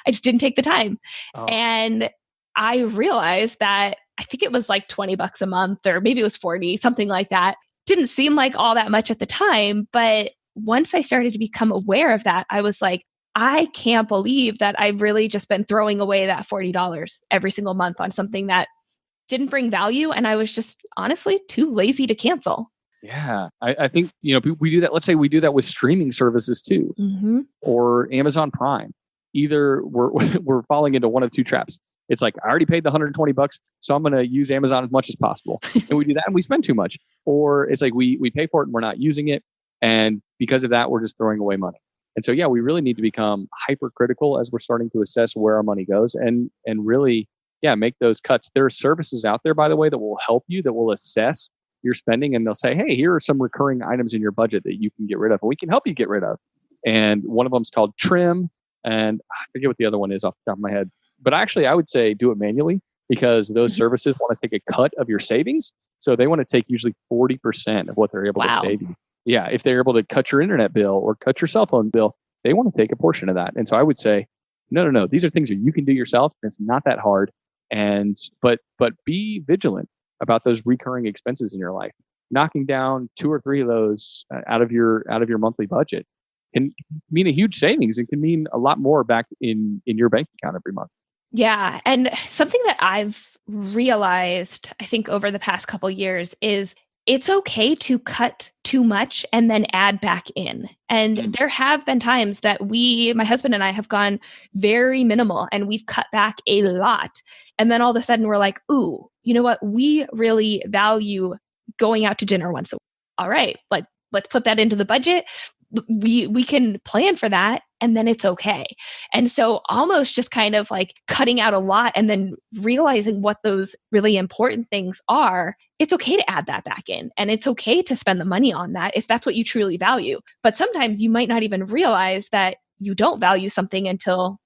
I just didn't take the time. Oh. And I realized that I think it was like $20 a month, or maybe it was 40, something like that. Didn't seem like all that much at the time. But once I started to become aware of that, I was like, I can't believe that I've really just been throwing away that $40 every single month on something that didn't bring value. And I was just honestly too lazy to cancel. Yeah. I think, we do that. Let's say we do that with streaming services too, or Amazon Prime. Either we're falling into one of 2 traps. It's like, I already paid the $120, so I'm going to use Amazon as much as possible. And we do that and we spend too much. Or it's like we pay for it and we're not using it. And because of that, we're just throwing away money. And so, yeah, we really need to become hypercritical as we're starting to assess where our money goes and really, yeah, make those cuts. There are services out there, by the way, that will help you, that will assess your spending, and they'll say, hey, here are some recurring items in your budget that you can get rid of, and we can help you get rid of. And one of them is called Trim, and I forget what the other one is off the top of my head. But actually, I would say do it manually, because those services want to take a cut of your savings. So they want to take usually 40% of what they're able to save you. Yeah, if they're able to cut your internet bill or cut your cell phone bill, they want to take a portion of that. And so I would say, no. These are things that you can do yourself. It's not that hard. And but be vigilant about those recurring expenses in your life. Knocking down 2 or 3 of those out of your monthly budget can mean a huge savings. It can mean a lot more back in your bank account every month. Yeah. And something that I've realized, I think over the past couple of years, is it's okay to cut too much and then add back in. And there have been times that my husband and I have gone very minimal and we've cut back a lot. And then all of a sudden we're like, ooh, you know what? We really value going out to dinner once a week. All right, let's put that into the budget. We can plan for that, and then it's okay. And so almost just kind of like cutting out a lot and then realizing what those really important things are, it's okay to add that back in, and it's okay to spend the money on that if that's what you truly value. But sometimes you might not even realize that you don't value something until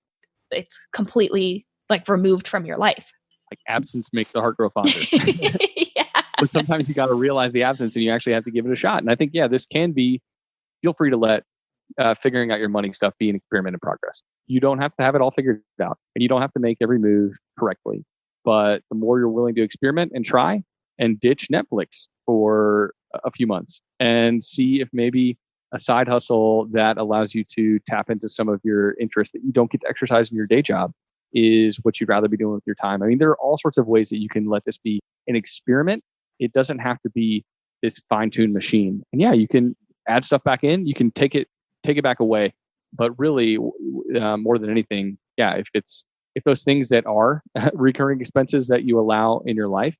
it's completely like removed from your life. Like absence makes the heart grow fonder. Yeah. But sometimes you got to realize the absence and you actually have to give it a shot. And I think, this can be, feel free to let figuring out your money stuff be an experiment in progress. You don't have to have it all figured out, and you don't have to make every move correctly. But the more you're willing to experiment and try and ditch Netflix for a few months and see if maybe a side hustle that allows you to tap into some of your interests that you don't get to exercise in your day job is what you'd rather be doing with your time. I mean, there are all sorts of ways that you can let this be an experiment. It doesn't have to be this fine-tuned machine. And you can add stuff back in, you can take it back away. But really, more than anything, if those things that are recurring expenses that you allow in your life,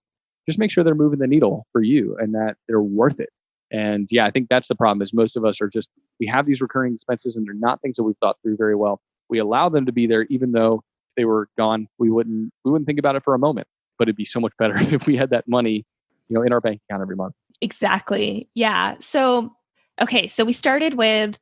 just make sure they're moving the needle for you and that they're worth it. And I think that's the problem, is most of us are just, we have these recurring expenses and they're not things that we've thought through very well. We allow them to be there, even though if they were gone, we wouldn't think about it for a moment. But it'd be so much better if we had that money, in our bank account every month. Exactly. Yeah. So, okay. So we started with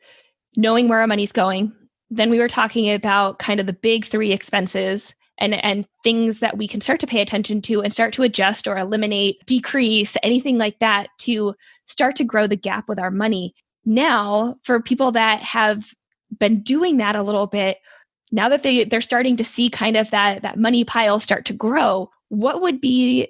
knowing where our money's going. Then we were talking about kind of the big 3 expenses and things that we can start to pay attention to and start to adjust or eliminate, decrease, anything like that to start to grow the gap with our money. Now, for people that have been doing that a little bit, now that they're starting to see kind of that money pile start to grow, what would be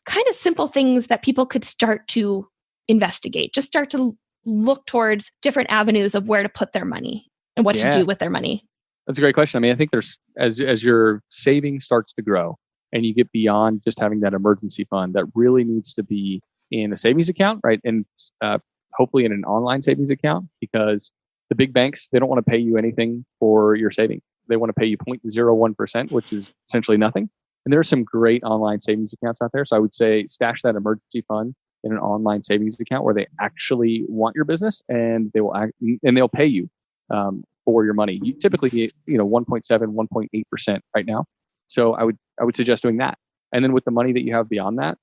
kind of simple things that people could start to investigate, just start to look towards different avenues of where to put their money and what to do with their money? That's a great question. I mean, I think there's, as your saving starts to grow and you get beyond just having that emergency fund, that really needs to be in a savings account, right? And hopefully in an online savings account, because the big banks, they don't want to pay you anything for your savings. They want to pay you 0.01%, which is essentially nothing. And there are some great online savings accounts out there. So I would say stash that emergency fund in an online savings account where they actually want your business and they'll pay you for your money. You typically get 1.7, 1.8% right now. So I would suggest doing that. And then with the money that you have beyond that,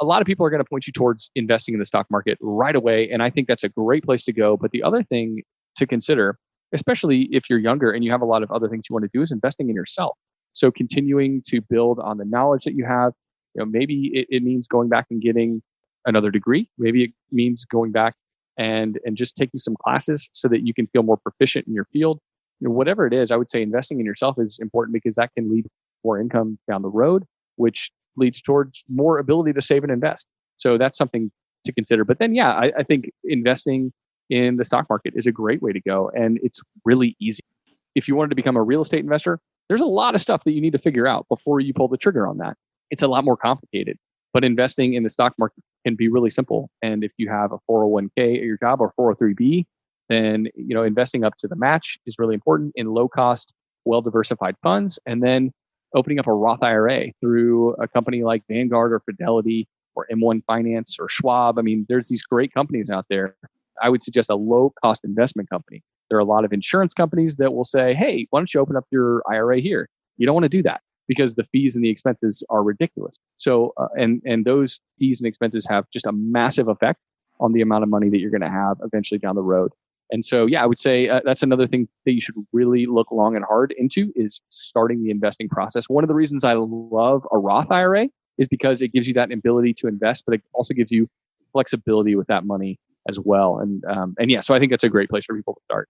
a lot of people are going to point you towards investing in the stock market right away. And I think that's a great place to go. But the other thing to consider, especially if you're younger and you have a lot of other things you want to do, is investing in yourself. So continuing to build on the knowledge that you have. Maybe it means going back and getting another degree. Maybe it means going back and just taking some classes so that you can feel more proficient in your field. Whatever it is, I would say investing in yourself is important, because that can lead to more income down the road, which leads towards more ability to save and invest. So that's something to consider. But then, I think investing in the stock market is a great way to go. And it's really easy. If you wanted to become a real estate investor, there's a lot of stuff that you need to figure out before you pull the trigger on that. It's a lot more complicated. But investing in the stock market can be really simple. And if you have a 401k at your job or 403b, then investing up to the match is really important in low cost, well diversified funds. And then opening up a Roth IRA through a company like Vanguard or Fidelity or M1 Finance or Schwab. I mean, there's these great companies out there. I would suggest a low cost investment company There are a lot of insurance companies that will say, hey, why don't you open up your IRA here? You don't want to do that because the fees and the expenses are ridiculous. So, and those fees and expenses have just a massive effect on the amount of money that you're going to have eventually down the road. And so, yeah, I would say that's another thing that you should really look long and hard into is starting the investing process. One of the reasons I love a Roth IRA is because it gives you that ability to invest, but it also gives you flexibility with that money as well. And yeah, so I think that's a great place for people to start.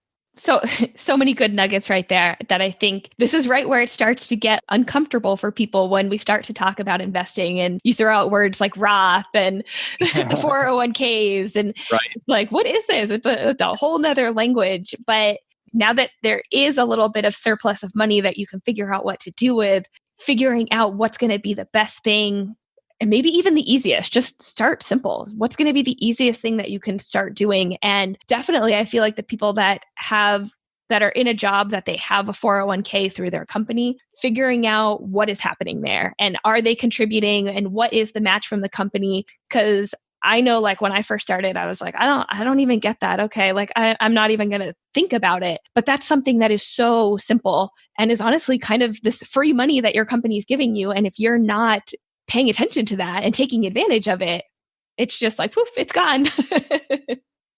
So many good nuggets right there that I think this is right where it starts to get uncomfortable for people when we start to talk about investing and you throw out words like Roth and the 401ks and right. Like, what is this? It's a whole nother language. But now that there is a little bit of surplus of money that you can figure out what to do with, figuring out what's going to be the best thing and maybe even the easiest, just start simple. What's going to be the easiest thing that you can start doing? And definitely, I feel like the people that are in a job that they have a 401k through their company, figuring out what is happening there and are they contributing and what is the match from the company? Because I know like when I first started, I was like, I don't even get that. Okay. Like I'm not even going to think about it, but that's something that is so simple and is honestly kind of this free money that your company is giving you. And if you're not paying attention to that and taking advantage of it, it's just like, poof, it's gone.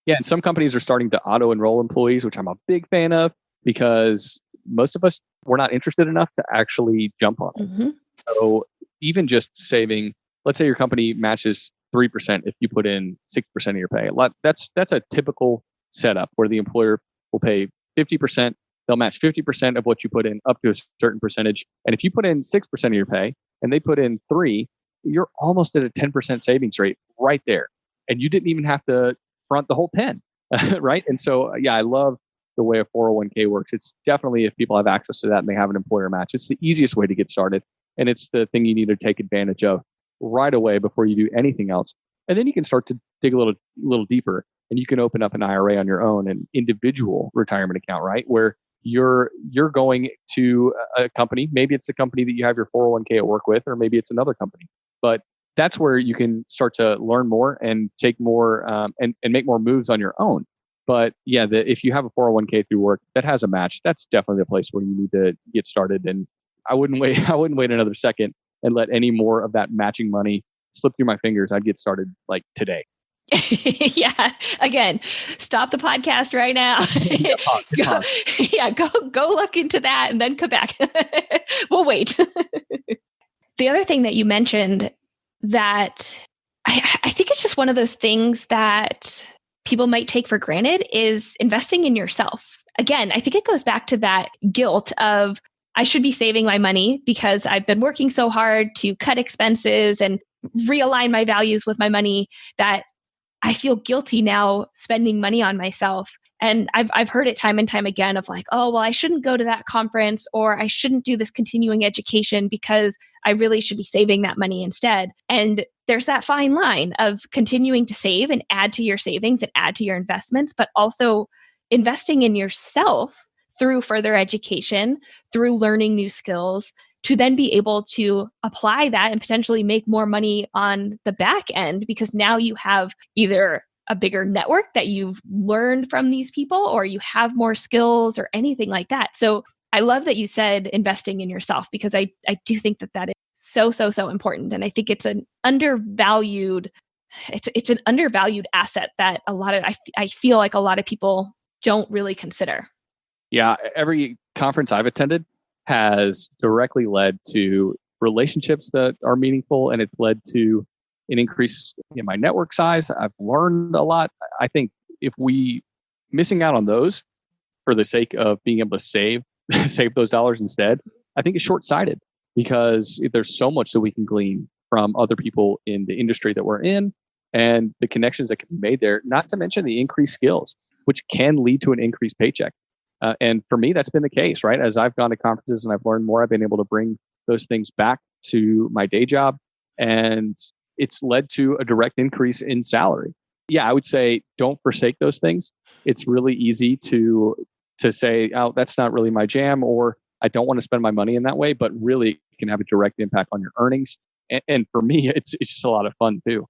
Yeah. And some companies are starting to auto enroll employees, which I'm a big fan of because most of us, we're not interested enough to actually jump on it. Mm-hmm. So even just saving, let's say your company matches 3% if you put in 6% of your pay. That's a typical setup where the employer will pay 50%. They'll match 50% of what you put in up to a certain percentage. And if you put in 6% of your pay and they put in 3, you're almost at a 10% savings rate right there. And you didn't even have to front the whole 10, right? And so, yeah, I love the way a 401k works. It's definitely, if people have access to that and they have an employer match, it's the easiest way to get started. And it's the thing you need to take advantage of right away before you do anything else. And then you can start to dig a little deeper and you can open up an IRA on your own, an individual retirement account, right? Where you're going to a company. Maybe it's the company that you have your 401k at work with, or maybe it's another company. But that's where you can start to learn more and take more and make more moves on your own. But yeah, if you have a 401k through work that has a match, that's definitely the place where you need to get started. And I wouldn't wait another second and let any more of that matching money slip through my fingers. I'd get started like today. Yeah. Again, stop the podcast right now. Go look into that and then come back. We'll wait. The other thing that you mentioned that I think it's just one of those things that people might take for granted is investing in yourself. Again, I think it goes back to that guilt of I should be saving my money because I've been working so hard to cut expenses and realign my values with my money that I feel guilty now spending money on myself. And I've heard it time and time again of like, oh, well, I shouldn't go to that conference or I shouldn't do this continuing education because I really should be saving that money instead. And there's that fine line of continuing to save and add to your savings and add to your investments, but also investing in yourself through further education, through learning new skills, to then be able to apply that and potentially make more money on the back end because now you have either a bigger network that you've learned from these people or you have more skills or anything like that. So I love that you said investing in yourself because I do think that is so important. And I think it's an undervalued, it's an undervalued asset that I feel like a lot of people don't really consider. Yeah. Every conference I've attended has directly led to relationships that are meaningful, and it's led to an increase in my network size. I've learned a lot. I think if we missing out on those for the sake of being able to save those dollars instead, I think it's short-sighted because there's so much that we can glean from other people in the industry that we're in and the connections that can be made there, not to mention the increased skills, which can lead to an increased paycheck. And for me, that's been the case, right? As I've gone to conferences and I've learned more, I've been able to bring those things back to my day job. And it's led to a direct increase in salary. Yeah, I would say don't forsake those things. It's really easy to say, oh, that's not really my jam, or I don't want to spend my money in that way, but really it can have a direct impact on your earnings. And for me, it's just a lot of fun too.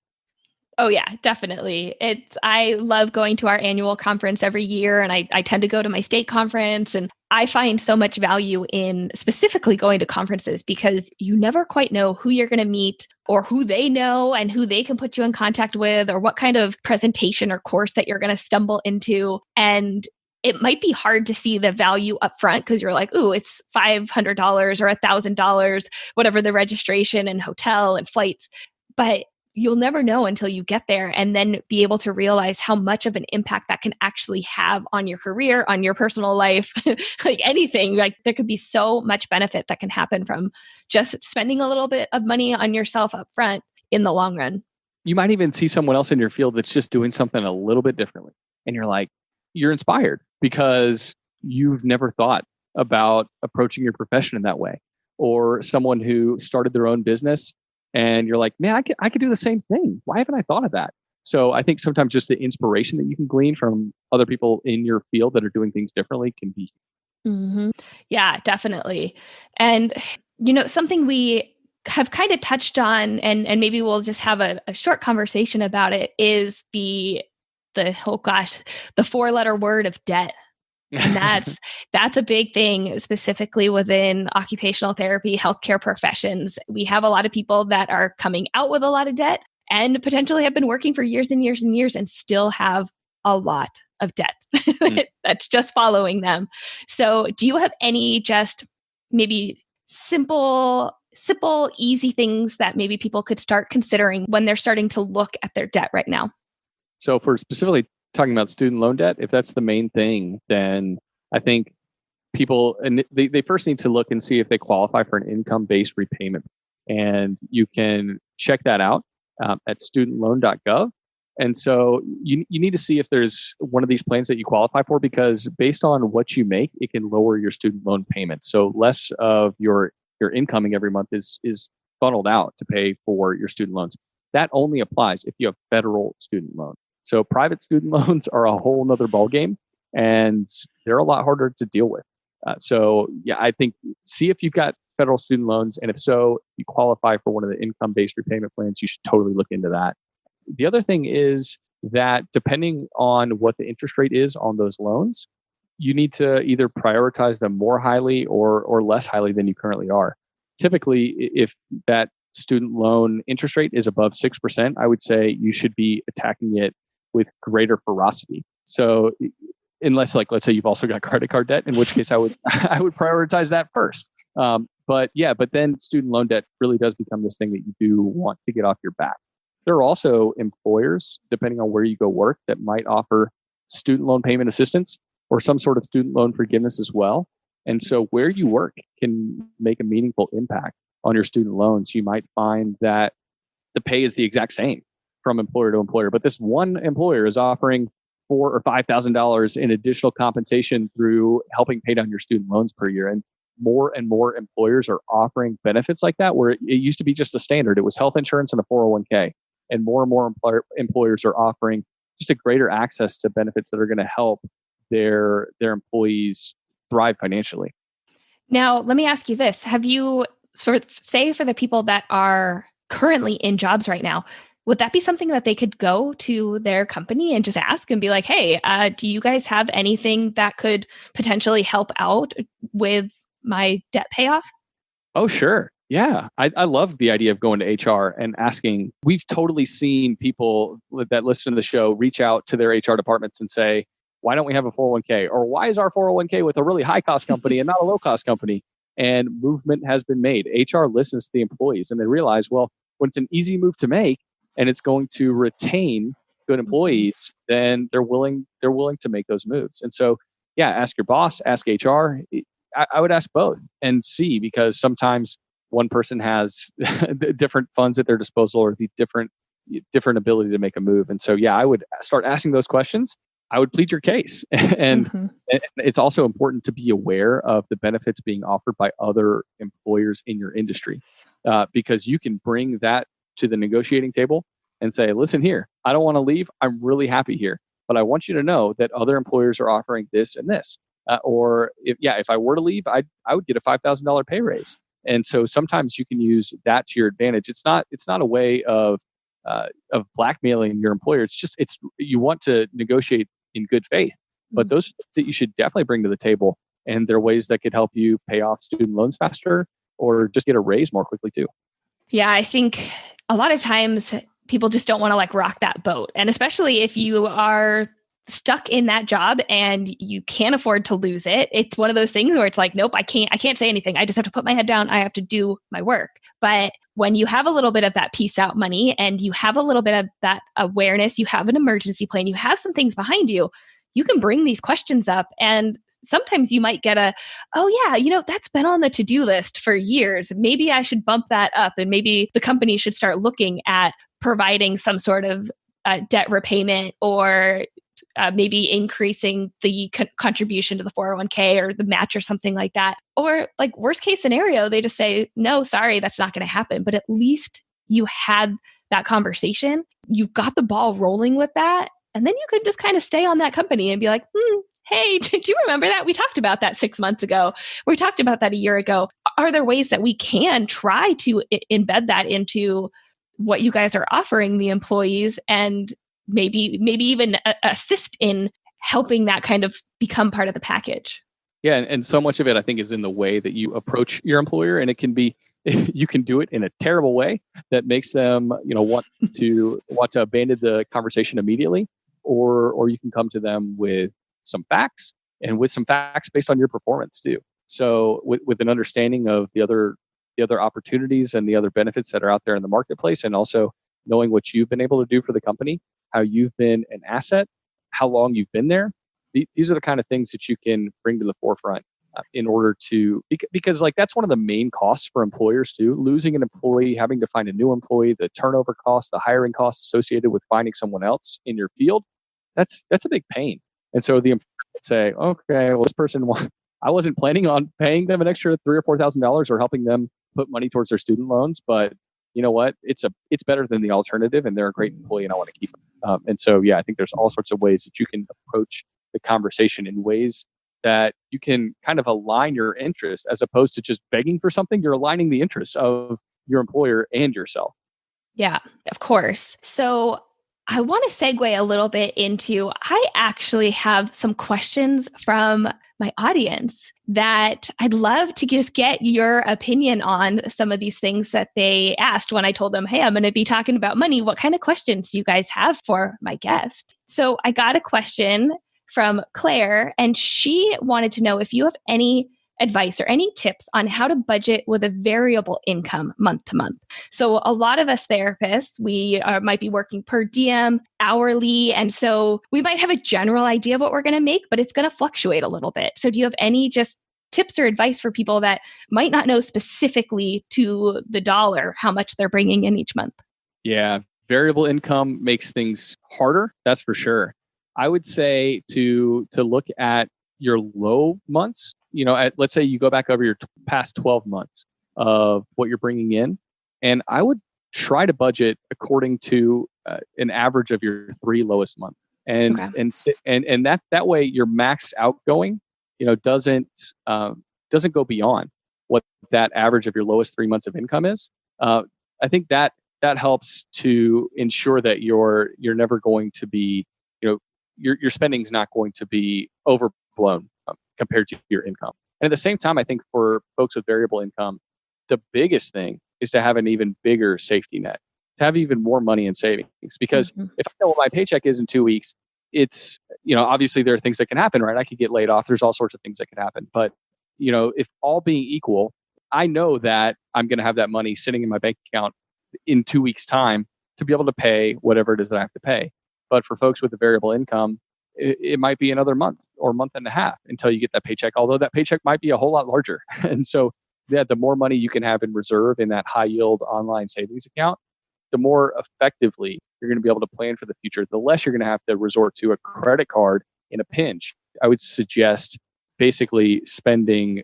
Oh yeah, definitely. I love going to our annual conference every year, and I tend to go to my state conference, and I find so much value in specifically going to conferences because you never quite know who you're going to meet or who they know and who they can put you in contact with or what kind of presentation or course that you're going to stumble into. And it might be hard to see the value up front because you're like, ooh, it's $500 or $1,000, whatever the registration and hotel and flights. But you'll never know until you get there and then be able to realize how much of an impact that can actually have on your career, on your personal life, like anything. Like there could be so much benefit that can happen from just spending a little bit of money on yourself up front in the long run. You might even see someone else in your field that's just doing something a little bit differently. And you're like, you're inspired because you've never thought about approaching your profession in that way. Or someone who started their own business and you're like, man, I could do the same thing. Why haven't I thought of that? So I think sometimes just the inspiration that you can glean from other people in your field that are doing things differently can be. Mm-hmm. Yeah, definitely. And, something we have kind of touched on, and maybe we'll just have a short conversation about it, is the 4-letter word of debt. And that's a big thing, specifically within occupational therapy, healthcare professions. We have a lot of people that are coming out with a lot of debt and potentially have been working for years and years and years and still have a lot of debt that's just following them. So do you have any just maybe simple, easy things that maybe people could start considering when they're starting to look at their debt right now? So for specifically talking about student loan debt, if that's the main thing, then I think people, and they first need to look and see if they qualify for an income-based repayment. And you can check that out at studentloan.gov. And so you need to see if there's one of these plans that you qualify for, because based on what you make, it can lower your student loan payment. So less of your incoming every month is funneled out to pay for your student loans. That only applies if you have federal student loan. So private student loans are a whole nother ballgame, and they're a lot harder to deal with. So yeah, I think see if you've got federal student loans, and if so, you qualify for one of the income-based repayment plans, you should totally look into that. The other thing is that depending on what the interest rate is on those loans, you need to either prioritize them more highly or less highly than you currently are. Typically, if that student loan interest rate is above 6%, I would say you should be attacking it with greater ferocity. So unless, like, let's say you've also got credit card debt, in which case I would prioritize that first. But then student loan debt really does become this thing that you do want to get off your back. There are also employers, depending on where you go work, that might offer student loan payment assistance or some sort of student loan forgiveness as well. And so where you work can make a meaningful impact on your student loans. You might find that the pay is the exact same from employer to employer, but this one employer is offering $4,000 or $5,000 in additional compensation through helping pay down your student loans per year. And more employers are offering benefits like that, where it used to be just a standard. It was health insurance and a 401k. And more employers are offering just a greater access to benefits that are going to help their employees thrive financially. Now, let me ask you this. Have you say for the people that are currently in jobs right now, would that be something that they could go to their company and just ask and be like, hey, do you guys have anything that could potentially help out with my debt payoff? Oh, sure. Yeah. I love the idea of going to HR and asking. We've totally seen people that listen to the show reach out to their HR departments and say, why don't we have a 401k? Or why is our 401k with a really high cost company and not a low cost company? And movement has been made. HR listens to the employees and they realize, well, when it's an easy move to make and it's going to retain good employees, then they're willing to make those moves. And so, yeah, ask your boss, ask HR. I would ask both and see, because sometimes one person has different funds at their disposal or the different ability to make a move. And so, yeah, I would start asking those questions. I would plead your case. And it's also important to be aware of the benefits being offered by other employers in your industry, because you can bring that to the negotiating table and say, listen here, I don't want to leave. I'm really happy here, but I want you to know that other employers are offering this and this. Or if I were to leave, I would get a $5,000 pay raise. And so sometimes you can use that to your advantage. It's not a way of of blackmailing your employer. It's you want to negotiate in good faith, but those are things that you should definitely bring to the table. And there are ways that could help you pay off student loans faster or just get a raise more quickly too. Yeah, I think a lot of times people just don't want to like rock that boat. And especially if you are stuck in that job and you can't afford to lose it. It's one of those things where it's like, nope, I can't say anything. I just have to put my head down. I have to do my work. But when you have a little bit of that peace out money and you have a little bit of that awareness, you have an emergency plan, you have some things behind you, you can bring these questions up. And sometimes you might get oh yeah, that's been on the to-do list for years. Maybe I should bump that up. And maybe the company should start looking at providing some sort of debt repayment or maybe increasing the contribution to the 401k or the match or something like that. Or like worst case scenario, they just say, no, sorry, that's not going to happen. But at least you had that conversation. You got the ball rolling with that. And then you could just kind of stay on that company and be like, hey, did you remember that? We talked about that 6 months ago. We talked about that a year ago. Are there ways that we can try to embed that into what you guys are offering the employees and maybe even assist in helping that kind of become part of the package? Yeah. And so much of it, I think, is in the way that you approach your employer. And it can be, you can do it in a terrible way that makes them, want to abandon the conversation immediately, or you can come to them with some facts and with some facts based on your performance too. So with an understanding of the other opportunities and the other benefits that are out there in the marketplace, and also knowing what you've been able to do for the company, how you've been an asset, how long you've been there. These are the kind of things that you can bring to the forefront in order to, because like that's one of the main costs for employers too. Losing an employee, having to find a new employee, the turnover costs, the hiring costs associated with finding someone else in your field, that's a big pain. And so the employer would say, okay, well, this person, I wasn't planning on paying them an extra $3,000 or $4,000 or helping them put money towards their student loans, but you know what? It's better than the alternative, and they're a great employee, and I want to keep them. And so, yeah, I think there's all sorts of ways that you can approach the conversation in ways that you can kind of align your interests, as opposed to just begging for something. You're aligning the interests of your employer and yourself. Yeah, of course. So I want to segue a little bit into, I actually have some questions from my audience that I'd love to just get your opinion on some of these things that they asked when I told them, hey, I'm going to be talking about money. What kind of questions do you guys have for my guest? So I got a question from Claire, and she wanted to know if you have any advice or any tips on how to budget with a variable income month to month. So a lot of us therapists, we might be working per diem, hourly, and so we might have a general idea of what we're going to make, but it's going to fluctuate a little bit. So do you have any just tips or advice for people that might not know specifically to the dollar how much they're bringing in each month? Yeah, variable income makes things harder, that's for sure. I would say to look at your low months, let's say you go back over your past 12 months of what you're bringing in, and I would try to budget according to an average of your 3 lowest months, and that way your max outgoing, doesn't go beyond what that average of your lowest 3 months of income is. I think that helps to ensure that you're never going to be, your spending is not going to be overblown compared to your income. And at the same time, I think for folks with variable income, the biggest thing is to have an even bigger safety net, to have even more money in savings. Because if I know what my paycheck is in 2 weeks, it's, obviously there are things that can happen, right? I could get laid off. There's all sorts of things that can happen. But, if all being equal, I know that I'm going to have that money sitting in my bank account in 2 weeks' time to be able to pay whatever it is that I have to pay. But for folks with a variable income, it might be another month or month and a half until you get that paycheck, although that paycheck might be a whole lot larger. And so the more money you can have in reserve in that high yield online savings account, the more effectively you're going to be able to plan for the future, the less you're going to have to resort to a credit card in a pinch. I would suggest basically spending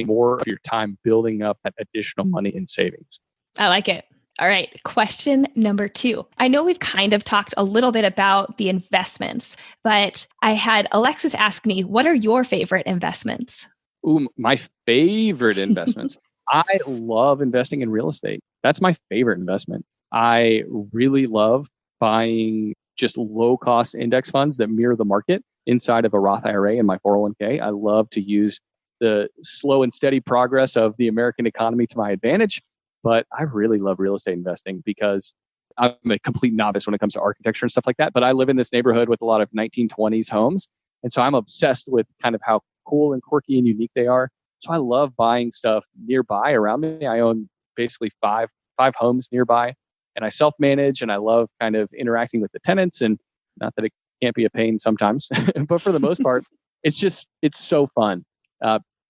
more of your time building up that additional money in savings. I like it. All right. Question number 2. I know we've kind of talked a little bit about the investments, but I had Alexis ask me, what are your favorite investments? Ooh, my favorite investments. I love investing in real estate. That's my favorite investment. I really love buying just low cost index funds that mirror the market inside of a Roth IRA and my 401k. I love to use the slow and steady progress of the American economy to my advantage. But I really love real estate investing because I'm a complete novice when it comes to architecture and stuff like that. But I live in this neighborhood with a lot of 1920s homes. And so I'm obsessed with kind of how cool and quirky and unique they are. So I love buying stuff nearby around me. I own basically five homes nearby, and I self-manage, and I love kind of interacting with the tenants. And not that it can't be a pain sometimes, but for the most part, it's so fun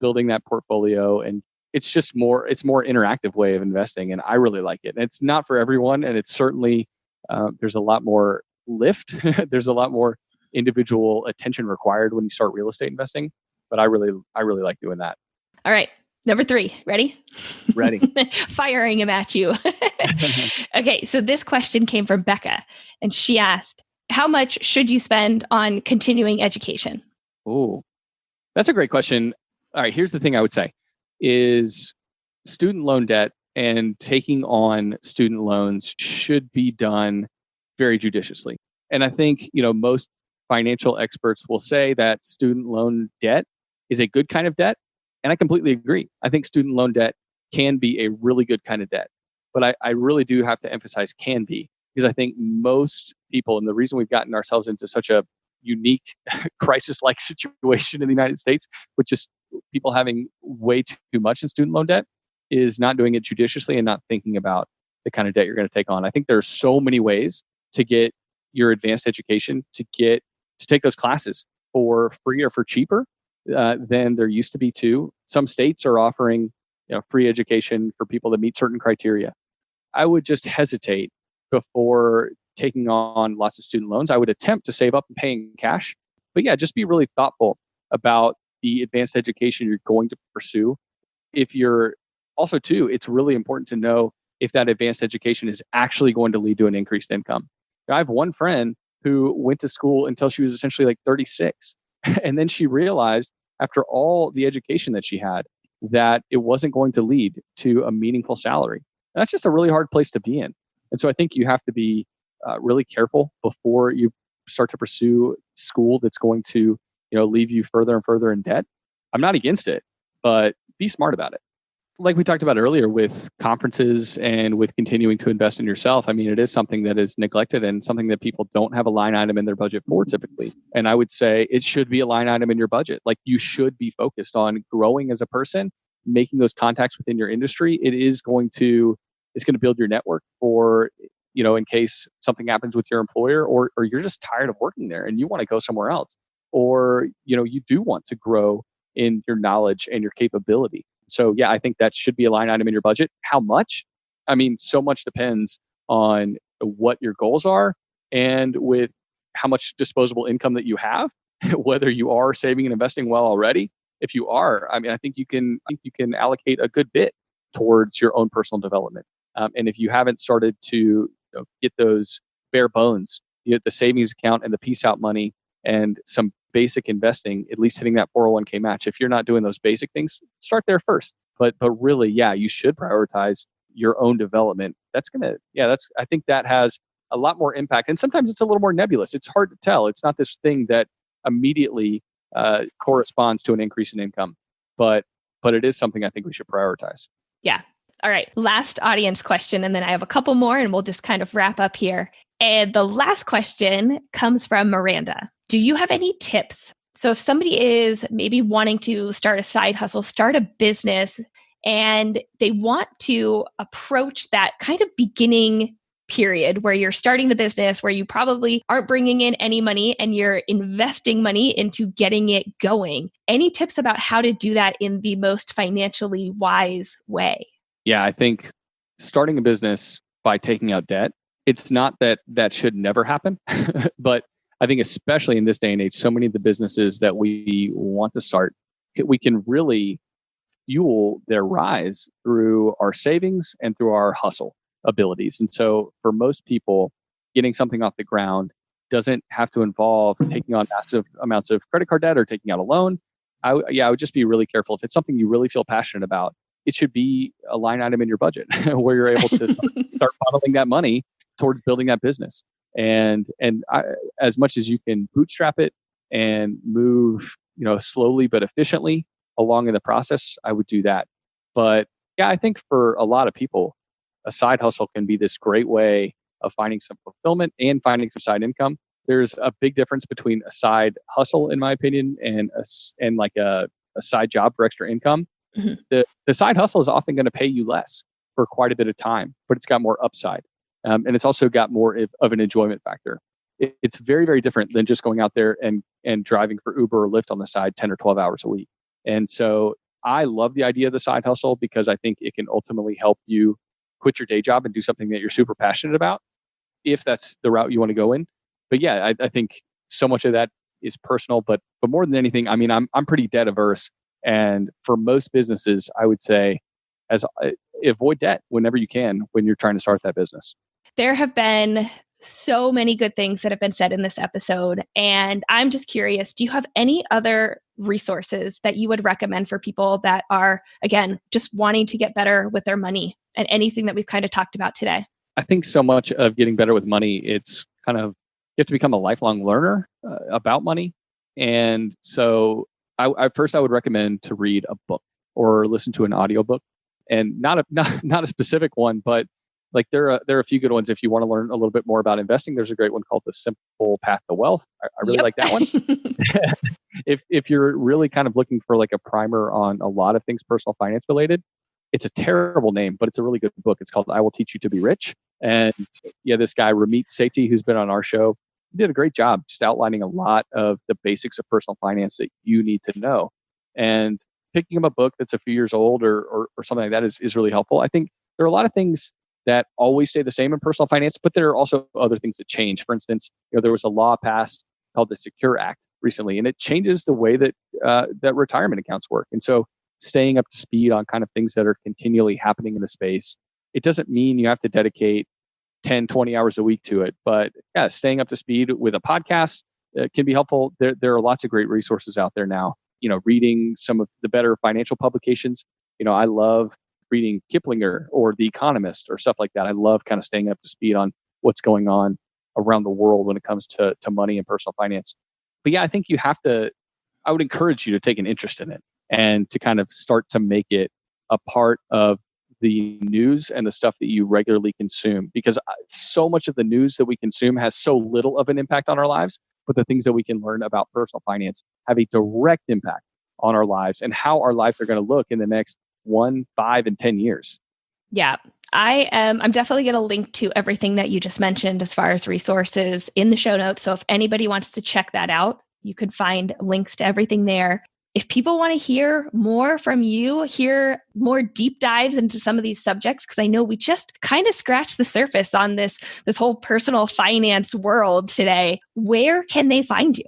building that portfolio. And it's more interactive way of investing. And I really like it. And it's not for everyone. And it's certainly, there's a lot more lift. There's a lot more individual attention required when you start real estate investing. But I really like doing that. All right. Number 3, ready? Ready. Firing him at you. Okay, so this question came from Becca, and she asked, how much should you spend on continuing education? Oh, that's a great question. All right, here's the thing I would say is student loan debt and taking on student loans should be done very judiciously. And I think, most financial experts will say that student loan debt is a good kind of debt. And I completely agree. I think student loan debt can be a really good kind of debt. But I really do have to emphasize can be, because I think most people, and the reason we've gotten ourselves into such a unique crisis-like situation in the United States, with just people having way too much in student loan debt, is not doing it judiciously and not thinking about the kind of debt you're going to take on. I think there's so many ways to get your advanced education, to take those classes for free or for cheaper than there used to be too. Some states are offering free education for people that meet certain criteria. I would just hesitate before taking on lots of student loans. I would attempt to save up and pay in cash. But yeah, just be really thoughtful about the advanced education you're going to pursue. If you're also too, it's really important to know if that advanced education is actually going to lead to an increased income. I have one friend who went to school until she was essentially like 36. And then she realized after all the education that she had that it wasn't going to lead to a meaningful salary. And that's just a really hard place to be in. And so I think you have to be really careful before you start to pursue school that's going to leave you further and further in debt. I'm not against it, but be smart about it. Like we talked about earlier with conferences and with continuing to invest in yourself, I mean, it is something that is neglected and something that people don't have a line item in their budget for typically. And I would say it should be a line item in your budget. Like you should be focused on growing as a person, making those contacts within your industry. It's going to build your network for, in case something happens with your employer or you're just tired of working there and you want to go somewhere else. Or, you do want to grow in your knowledge and your capability. So yeah, I think that should be a line item in your budget. How much? I mean, so much depends on what your goals are and with how much disposable income that you have, whether you are saving and investing well already. If you are, I mean, I think you can allocate a good bit towards your own personal development. And if you haven't started to get those bare bones, the savings account and the peace out money and some basic investing, at least hitting that 401k match. If you're not doing those basic things, start there first. But really, yeah, you should prioritize your own development. I think that has a lot more impact. And sometimes it's a little more nebulous. It's hard to tell. It's not this thing that immediately corresponds to an increase in income. But it is something I think we should prioritize. Yeah. All right. Last audience question. And then I have a couple more and we'll just kind of wrap up here. And the last question comes from Miranda. Do you have any tips? So if somebody is maybe wanting to start a side hustle, start a business, and they want to approach that kind of beginning period where you're starting the business, where you probably aren't bringing in any money and you're investing money into getting it going. Any tips about how to do that in the most financially wise way? Yeah, I think starting a business by taking out debt, it's not that should never happen, but I think especially in this day and age, so many of the businesses that we want to start, we can really fuel their rise through our savings and through our hustle abilities. And so for most people, getting something off the ground doesn't have to involve taking on massive amounts of credit card debt or taking out a loan. I would just be really careful. If it's something you really feel passionate about, it should be a line item in your budget where you're able to start funneling that money towards building that business. As much as you can bootstrap it and move, slowly but efficiently along in the process, I would do that. But yeah, I think for a lot of people, a side hustle can be this great way of finding some fulfillment and finding some side income. There's a big difference between a side hustle, in my opinion, and a side job for extra income. Mm-hmm. The side hustle is often going to pay you less for quite a bit of time, but it's got more upside. And it's also got more of an enjoyment factor. It's very, very different than just going out there and driving for Uber or Lyft on the side 10 or 12 hours a week. And so I love the idea of the side hustle because I think it can ultimately help you quit your day job and do something that you're super passionate about, if that's the route you want to go in. But yeah, I think so much of that is personal, but more than anything, I mean, I'm pretty debt averse. And for most businesses, I would say avoid debt whenever you can when you're trying to start that business. There have been so many good things that have been said in this episode. And I'm just curious, do you have any other resources that you would recommend for people that are, again, just wanting to get better with their money and anything that we've kind of talked about today? I think so much of getting better with money, it's kind of, you have to become a lifelong learner about money. And so I would recommend to read a book or listen to an audiobook, and not a specific one, but like there are a few good ones. If you want to learn a little bit more about investing, there's a great one called The Simple Path to Wealth. I really like that one. If you're really kind of looking for like a primer on a lot of things personal finance related, it's a terrible name, but it's a really good book. It's called I Will Teach You to Be Rich. And yeah, this guy, Ramit Sethi, who's been on our show, did a great job just outlining a lot of the basics of personal finance that you need to know. And picking up a book that's a few years old or something like that is really helpful. I think there are a lot of things that always stay the same in personal finance, but there are also other things that change. For instance, there was a law passed called the Secure Act recently, and it changes the way that that retirement accounts work. And so staying up to speed on kind of things that are continually happening in the space, it doesn't mean you have to dedicate 10, 20 hours a week to it. But yeah, staying up to speed with a podcast can be helpful. There are lots of great resources out there now. Reading some of the better financial publications. I love reading Kiplinger or The Economist or stuff like that. I love kind of staying up to speed on what's going on around the world when it comes to money and personal finance. But yeah, I think I would encourage you to take an interest in it and to kind of start to make it a part of the news and the stuff that you regularly consume, because so much of the news that we consume has so little of an impact on our lives, but the things that we can learn about personal finance have a direct impact on our lives and how our lives are going to look in the next 1, 5, and 10 years. Yeah, I'm definitely going to link to everything that you just mentioned as far as resources in the show notes. So if anybody wants to check that out, you could find links to everything there. If people want to hear more from you, hear more deep dives into some of these subjects, because I know we just kind of scratched the surface on this whole personal finance world today, where can they find you?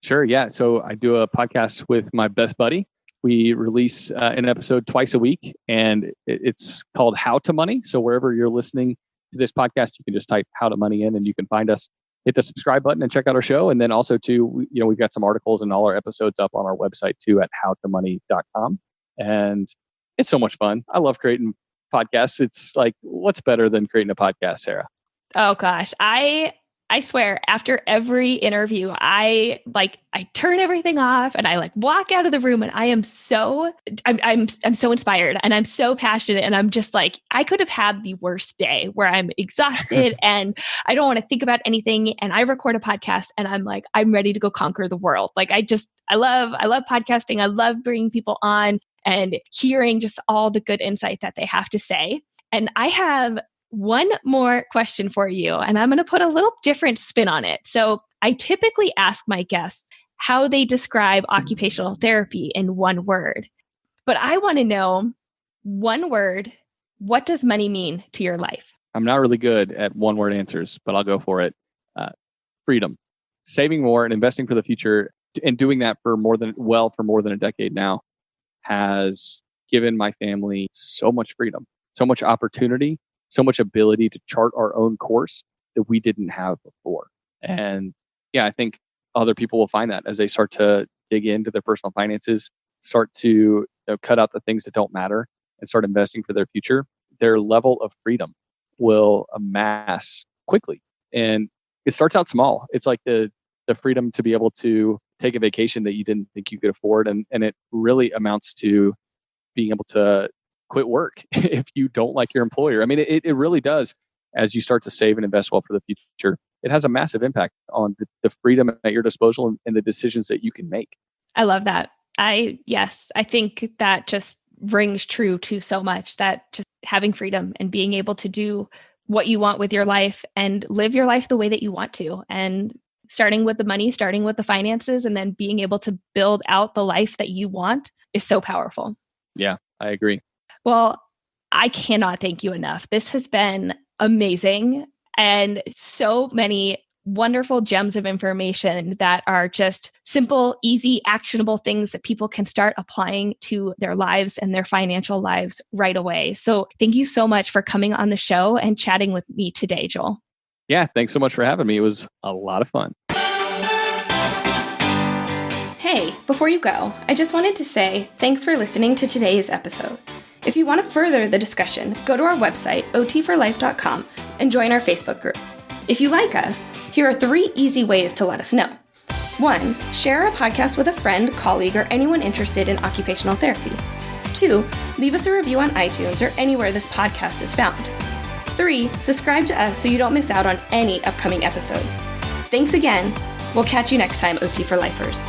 Sure. Yeah. So I do a podcast with my best buddy. We release an episode twice a week, and it's called How to Money. So wherever you're listening to this podcast, you can just type How to Money in and you can find us. Hit the subscribe button and check out our show. And then also too, we've got some articles and all our episodes up on our website too at howtomoney.com. And it's so much fun. I love creating podcasts. It's like, what's better than creating a podcast, Sarah? Oh gosh. I swear, after every interview, I turn everything off and I walk out of the room, and I'm so inspired and I'm so passionate, and I'm just I could have had the worst day where I'm exhausted and I don't want to think about anything. And I record a podcast and I'm ready to go conquer the world. I love podcasting. I love bringing people on and hearing just all the good insight that they have to say. And I have one more question for you, and I'm going to put a little different spin on it. So I typically ask my guests how they describe occupational therapy in one word, but I want to know, one word, what does money mean to your life? I'm not really good at one word answers, but I'll go for it. Freedom, saving more and investing for the future, and doing that for more than a decade now has given my family so much freedom, so much opportunity, so much ability to chart our own course that we didn't have before. And yeah, I think other people will find that as they start to dig into their personal finances, start to cut out the things that don't matter, and start investing for their future, their level of freedom will amass quickly. And it starts out small. It's like the freedom to be able to take a vacation that you didn't think you could afford. And it really amounts to being able to quit work if you don't like your employer. I mean, it really does. As you start to save and invest well for the future, it has a massive impact on the freedom at your disposal and the decisions that you can make. I love that. I think that just rings true to so much, that just having freedom and being able to do what you want with your life and live your life the way that you want to. And starting with the money, starting with the finances, and then being able to build out the life that you want is so powerful. Yeah, I agree. Well, I cannot thank you enough. This has been amazing, and so many wonderful gems of information that are just simple, easy, actionable things that people can start applying to their lives and their financial lives right away. So thank you so much for coming on the show and chatting with me today, Joel. Yeah, thanks so much for having me. It was a lot of fun. Hey, before you go, I just wanted to say thanks for listening to today's episode. If you want to further the discussion, go to our website, otforlife.com, and join our Facebook group. If you like us, here are 3 easy ways to let us know. 1, share our podcast with a friend, colleague, or anyone interested in occupational therapy. 2, leave us a review on iTunes or anywhere this podcast is found. 3, subscribe to us so you don't miss out on any upcoming episodes. Thanks again. We'll catch you next time, OT for Lifers.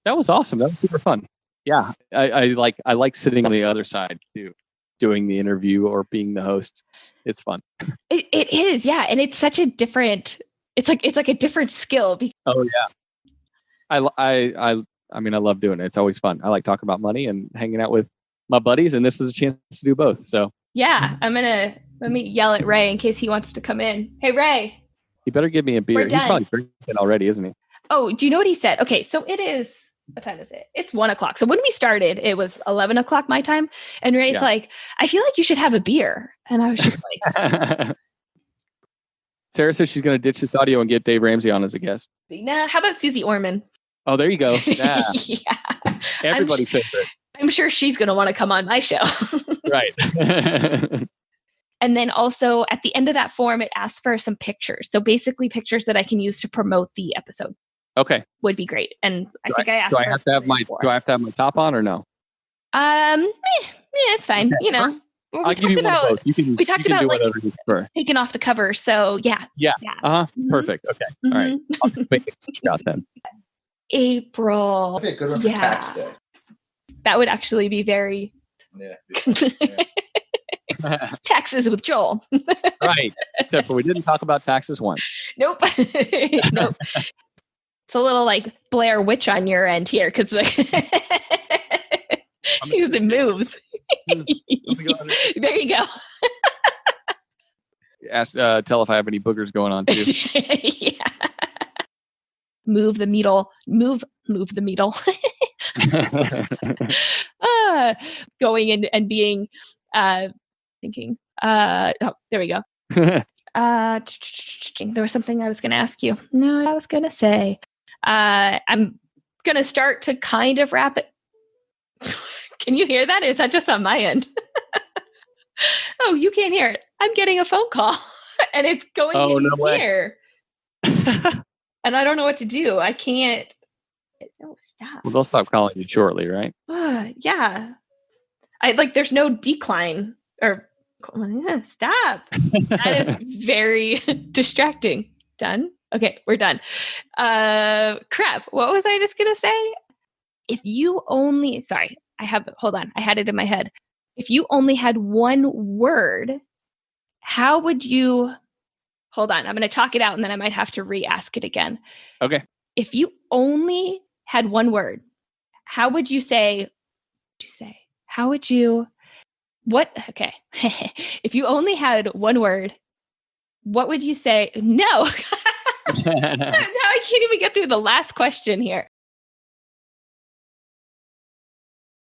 That was awesome. That was super fun. Yeah, I like sitting on the other side too, doing the interview or being the host. It's fun. It is, yeah, and it's such a different. It's like a different skill. Oh yeah, I mean I love doing it. It's always fun. I like talking about money and hanging out with my buddies, and this was a chance to do both. So yeah, let me yell at Ray in case he wants to come in. Hey Ray, he better give me a beer. He's probably drinking already, isn't he? Oh, do you know what he said? Okay, so it is. What time is it? It's 1:00. So when we started, it was 11:00 my time. And Ray's like, I feel like you should have a beer. And I was just like, Sarah says she's going to ditch this audio and get Dave Ramsey on as a guest. Nah, how about Susie Orman? Oh, there you go. Yeah. Yeah. Everybody's favorite. I'm sure she's going to want to come on my show. Right. And then also at the end of that form, it asks for some pictures. So basically pictures that I can use to promote the episode. Okay. Would be great. And I asked. Do I have to have my top on or no? Yeah, it's fine. Okay. You know, I'll give you one of both. We talked about like taking off the cover. So yeah. Yeah. Mm-hmm. Perfect. Okay. Mm-hmm. All right. I'll just make it out then. April. Okay, good one for tax day. That would actually be very. Yeah. Taxes with Joel. Right. Except for we didn't talk about taxes once. Nope. Nope. It's a little like Blair Witch on your end here because it moves. There you go. Ask, tell if I have any boogers going on too. Yeah. Move the needle. Move the needle. Going in and being thinking. Oh, there we go. There was something I was going to ask you. No, I was going to say. I'm going to start to kind of wrap it. Can you hear that? Or is that just on my end? Oh, you can't hear it. I'm getting a phone call and it's going in here. And I don't know what to do. I can't. No, stop. Well, they'll stop calling you shortly, right? Yeah. There's no decline or stop. That is very distracting. Done. Okay, we're done. Crap. What was I just going to say? Hold on. I had it in my head. If you only had one word, how would you, hold on. I'm going to talk it out and then I might have to re-ask it again. Okay. If you only had one word, how would you say, okay. If you only had one word, what would you say? No. Now I can't even get through the last question here.